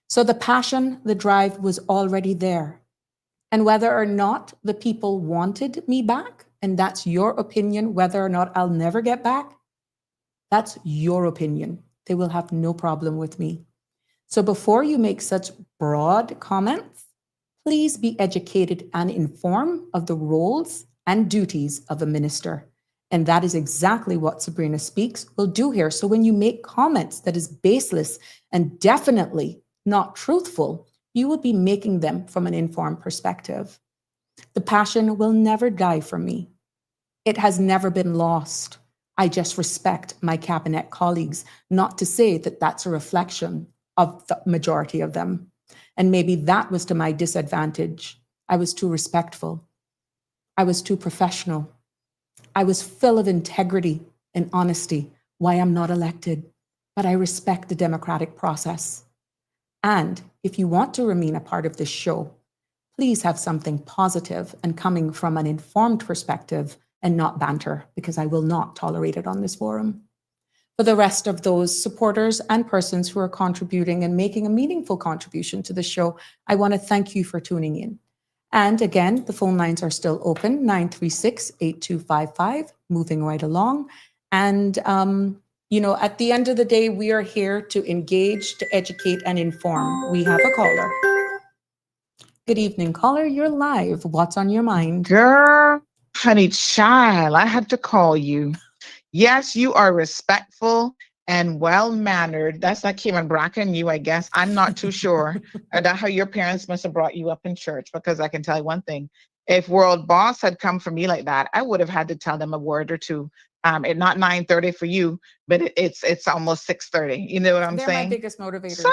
So the passion, the drive was already there. And whether or not the people wanted me back, and that's your opinion, whether or not I'll never get back, that's your opinion. They will have no problem with me. So before you make such broad comments, please be educated and informed of the roles and duties of a minister. And that is exactly what Sabrina Speaks will do here. So when you make comments that is baseless and definitely not truthful, you will be making them from an informed perspective. The passion will never die for me. It has never been lost. I just respect my cabinet colleagues, not to say that that's a reflection of the majority of them. And maybe that was to my disadvantage. I was too respectful. I was too professional. I was full of integrity and honesty, why I'm not elected, but I respect the democratic process. And if you want to remain a part of this show, please have something positive and coming from an informed perspective and not banter, because I will not tolerate it on this forum. For the rest of those supporters and persons who are contributing and making a meaningful contribution to the show, I want to thank you for tuning in. And again, the phone lines are still open, 936-8255, moving right along. And, at the end of the day, we are here to engage, to educate, and inform. We have a caller. Good evening, caller. You're live. What's on your mind? Girl, honey child, I had to call you. Yes, you are respectful and well-mannered. That's like Kevin Bracken, you, I guess. I'm not too sure about how your parents must have brought you up in church, because I can tell you one thing. If World Boss had come for me like that, I would have had to tell them a word or two. It's not 9:30 for you, but it's almost 6:30. You know what I'm saying? They're my biggest motivators.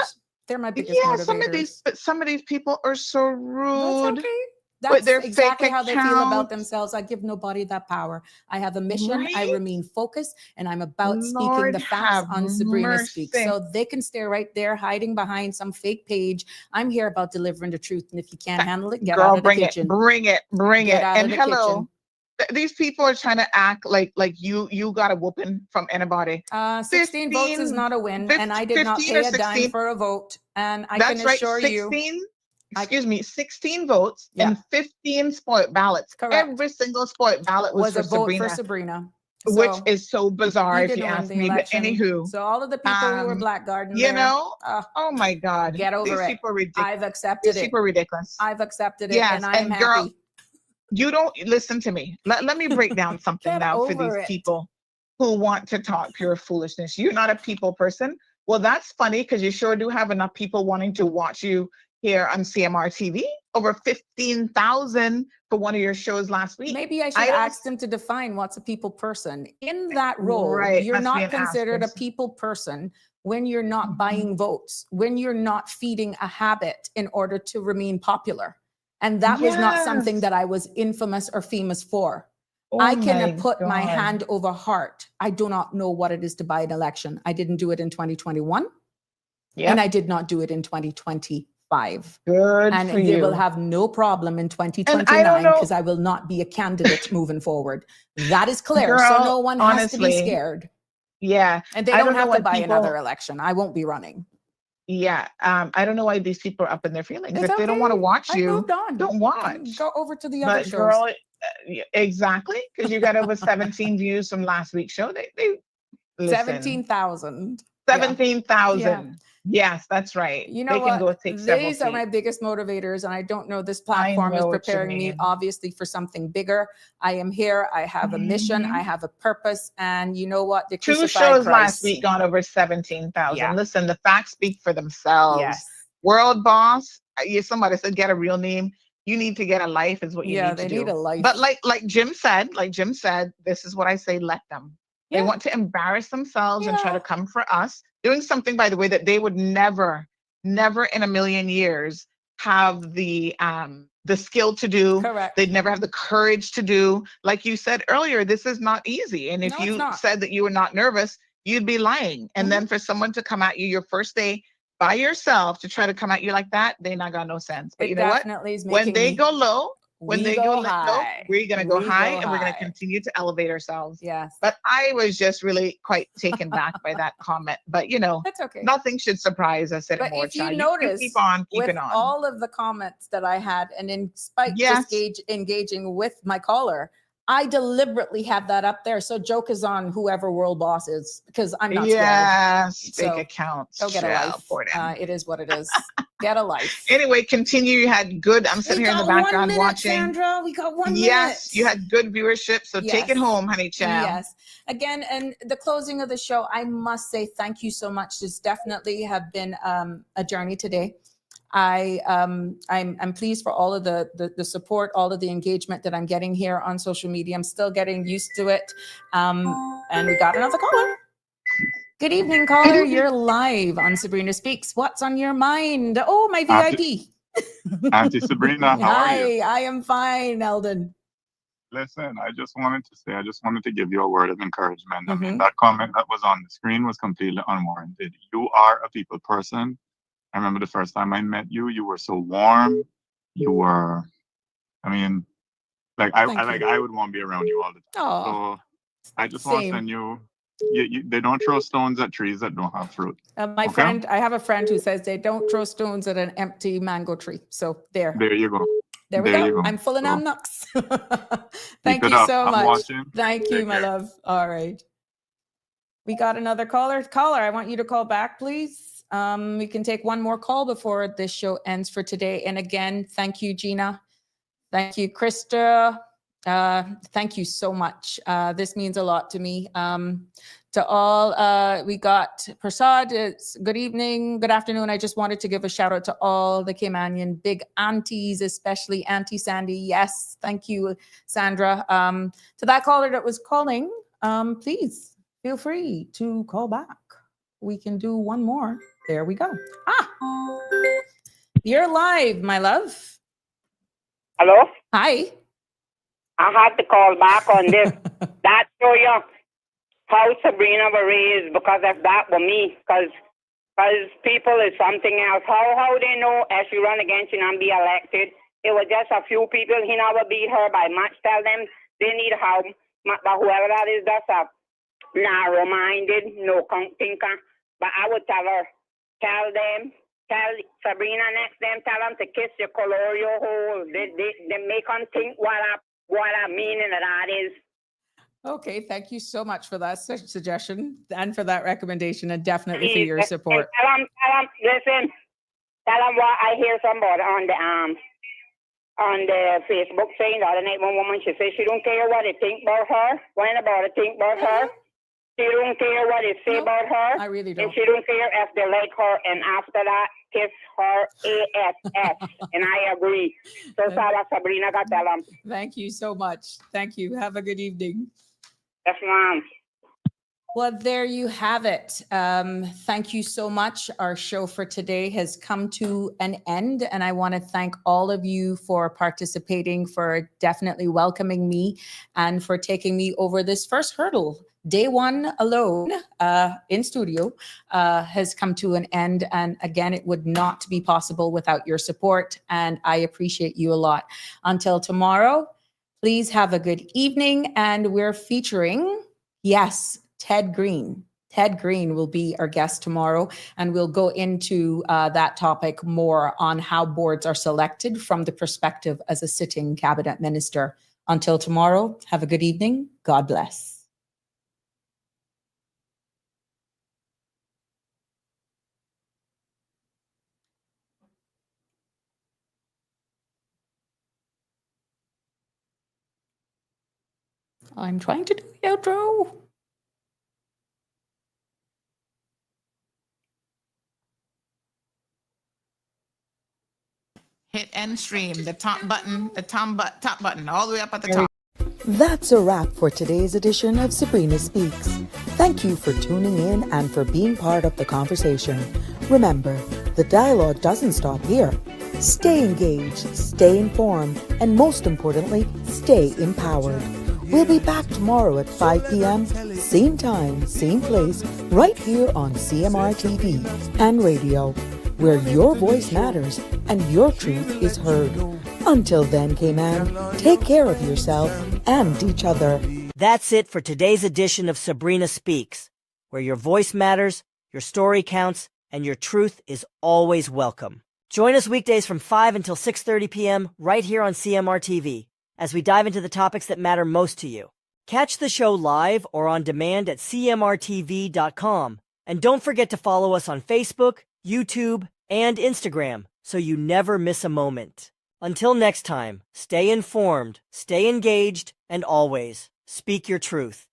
They're my biggest motivators. Some of these people are so rude. That's okay. With That's their exactly fake how they feel about accounts. themselves. I give nobody that power. I have a mission. Right? I remain focused, and I'm about speaking Lord the facts have on Sabrina Speaks. mercy. So they can stay right there hiding behind some fake page. I'm here about delivering the truth. And if you can't handle it, get Girl, out of the bring kitchen. bring it. Get out And of the hello, kitchen. these people are trying to act like you got a whooping from anybody. 16 votes is not a win, and I did not 15 pay or a dime 16. for a vote. And I That's can right, assure you, 16. Excuse me, 16 votes Yeah. and 15 spoiled ballots. Correct. Every single spoiled ballot was was for a vote Sabrina, for Sabrina. which So is so bizarre if didn't you win ask the me. But election. anywho, So all of the people who were um, blackguarding you there, know, oh my God, get over these it. people are ridiculous. I've accepted These it. people are ridiculous. I've accepted it, Yes, and I am and girl, happy. you don't listen to me. Let me break down something Get now for over these it. people who want to talk pure foolishness. You're not a people person. Well, that's funny, because you sure do have enough people wanting to watch you here on CMR TV. Over 15,000 for one of your shows last week. Maybe I should ask them to define what's a people person. In that role, Right, you're must be not an considered a asterisk. people person when you're not buying votes, when you're not feeding a habit in order to remain popular. And that was not something Yes. that I was infamous or famous for. Oh I can my put my God. hand over heart. I do not know what it is to buy an election. I didn't do it in 2021, Yep. and I did not do it in 2025. Good And for they you. will have no problem in And I don't 2029, know, because I will not be a candidate moving forward. That is clear. So girl, no one has to be honestly, scared. yeah. And they I don't don't know have to why buy another people, election. I won't be running. yeah. I don't know why these people are up in their feelings. It's If they don't want to okay. watch I you, moved on. don't watch. Go over to the other But shows. girl, exactly, because you got over 17 views from last week's show. They listen. 17,000. 17,000. Yes, that's right. You know they can what? go take several These are my feet. biggest motivators, and I don't know, this I platform is know what you preparing me mean. obviously for something bigger. I am here. I have a mission. I have a purpose, and you know what? The 2 crucified shows last Christ. week got over 17,000. Yeah. Listen, the facts speak for themselves. Yes. World boss, somebody said get a real name. You need to get a life is what you Yeah, need to they do. need a life. But like Jim said, this is what I say, let them. They Yeah. want to embarrass themselves and try Yeah. to come for us, doing something, by the way, that they would never in a million years have the skill to do. Correct. They'd never have the courage to do. Like you said earlier, this is not easy. And if No, it's you not. said that you were not nervous, you'd be lying. And then for someone to come at you your first day by yourself to try to come at you like that, they not got no sense. But It you know what? definitely is When making they me- go low, when we they go go low, high. we're gonna go We high, go and we're gonna high. continue to elevate ourselves. Yes. But I was just really quite taken back by that comment. But That's okay. nothing should surprise us But anymore. if you Chai. notice, keep on with keeping on. all of the comments that I had, and in spite Yes. just engaging with my caller, I deliberately have that up there. So joke is on whoever world boss is, because I'm not scared. Yes, So, fake accounts. Go get a Yeah, life. poor them. It is what it is. Get a life. Anyway, continue. You had good. I'm sitting here in the background watching. Sandra, we got 1 minute. Yes, you had good viewership. So take it Yes. home, honey child. Yes. Again, and the closing of the show, I must say thank you so much. This definitely have been a journey today. I'm pleased for all of the support, all of the engagement that I'm getting here on social media. I'm still getting used to it. And we got another caller. Good evening, caller. You're live on Sabrina Speaks. What's on your mind? Oh, my VIP. Auntie Sabrina, how are you? Hi, I am fine, Eldon. Listen, I just wanted to give you a word of encouragement. I mean, Mhm. that comment that was on the screen was completely unwarranted. You are a people person. I remember the first time I met you, you were so warm. You were, I mean, like I would want to be around you all the time. Oh, So I just want to same. send you, they don't throw stones at trees that don't have fruit. My Okay. friend, I have a friend who says they don't throw stones at an empty mango tree. So there You go. we there go. you go. I'm full of So, nuts. keep Thank it you up. so I'm much. watching. Thank you, Take my care. love. All right. We got another caller. Caller, I want you to call back, please. We can take one more call before this show ends for today. And again, thank you, Gina. Thank you, Krista. Thank you so much. This means a lot to me. To all, we got Prasad. It's good evening, good afternoon. I just wanted to give a shout out to all the Caymanian big aunties, especially Auntie Sandy. Yes, thank you, Sandra. To that caller that was calling, please feel free to call back. We can do one more. There we go. You're live, my love. Hello? Hi. I had to call back on this. That show you how Sabrina was raised, because if that were me, because people is something else. How they know if she run against you and be elected? It was just a few people. He never beat her by much. Tell them they need help. But whoever that is, that's a narrow-minded, no thinker. But I would tell her, tell Sabrina next time, tell them to kiss your colorio hole. They make them think what a meaning of that is. Okay, thank you so much for that suggestion and for that recommendation, and definitely for your support. Tell them what I hear somebody on the Facebook saying the other night. One woman, she said she don't care what they think about her. When about it think about her, she don't care what they say about her. I really don't. And she don't care if they like her. And after that, kiss her ASS. And I agree. So Sarah Sabrina got tell them. Thank you so much. Thank you. Have a good evening. Yes, ma'am. Well, there you have it. Thank you so much. Our show for today has come to an end, and I want to thank all of you for participating, for definitely welcoming me, and for taking me over this first hurdle. Day one alone in studio has come to an end. And again, it would not be possible without your support, and I appreciate you a lot. Until tomorrow, please have a good evening, and we're featuring, yes, Ted Green. Ted Green will be our guest tomorrow, and we'll go into that topic more on how boards are selected from the perspective as a sitting cabinet minister Until tomorrow, have a good evening. God bless. I'm trying to do the outro. Hit end stream, the top button, top button, all the way up at the top. That's a wrap for today's edition of Sabrina Speaks. Thank you for tuning in and for being part of the conversation. Remember, the dialogue doesn't stop here. Stay engaged, stay informed, and most importantly, stay empowered. We'll be back tomorrow at 5 p.m., same time, same place, right here on CMR TV and radio, where your voice matters and your truth is heard. Until then, K-Man, take care of yourself and each other. That's it for today's edition of Sabrina Speaks, where your voice matters, your story counts, and your truth is always welcome. Join us weekdays from 5 until 6:30 p.m. right here on CMR TV as we dive into the topics that matter most to you. Catch the show live or on demand at cmrtv.com. And don't forget to follow us on Facebook, YouTube, and Instagram so you never miss a moment. Until next time, stay informed, stay engaged, and always speak your truth.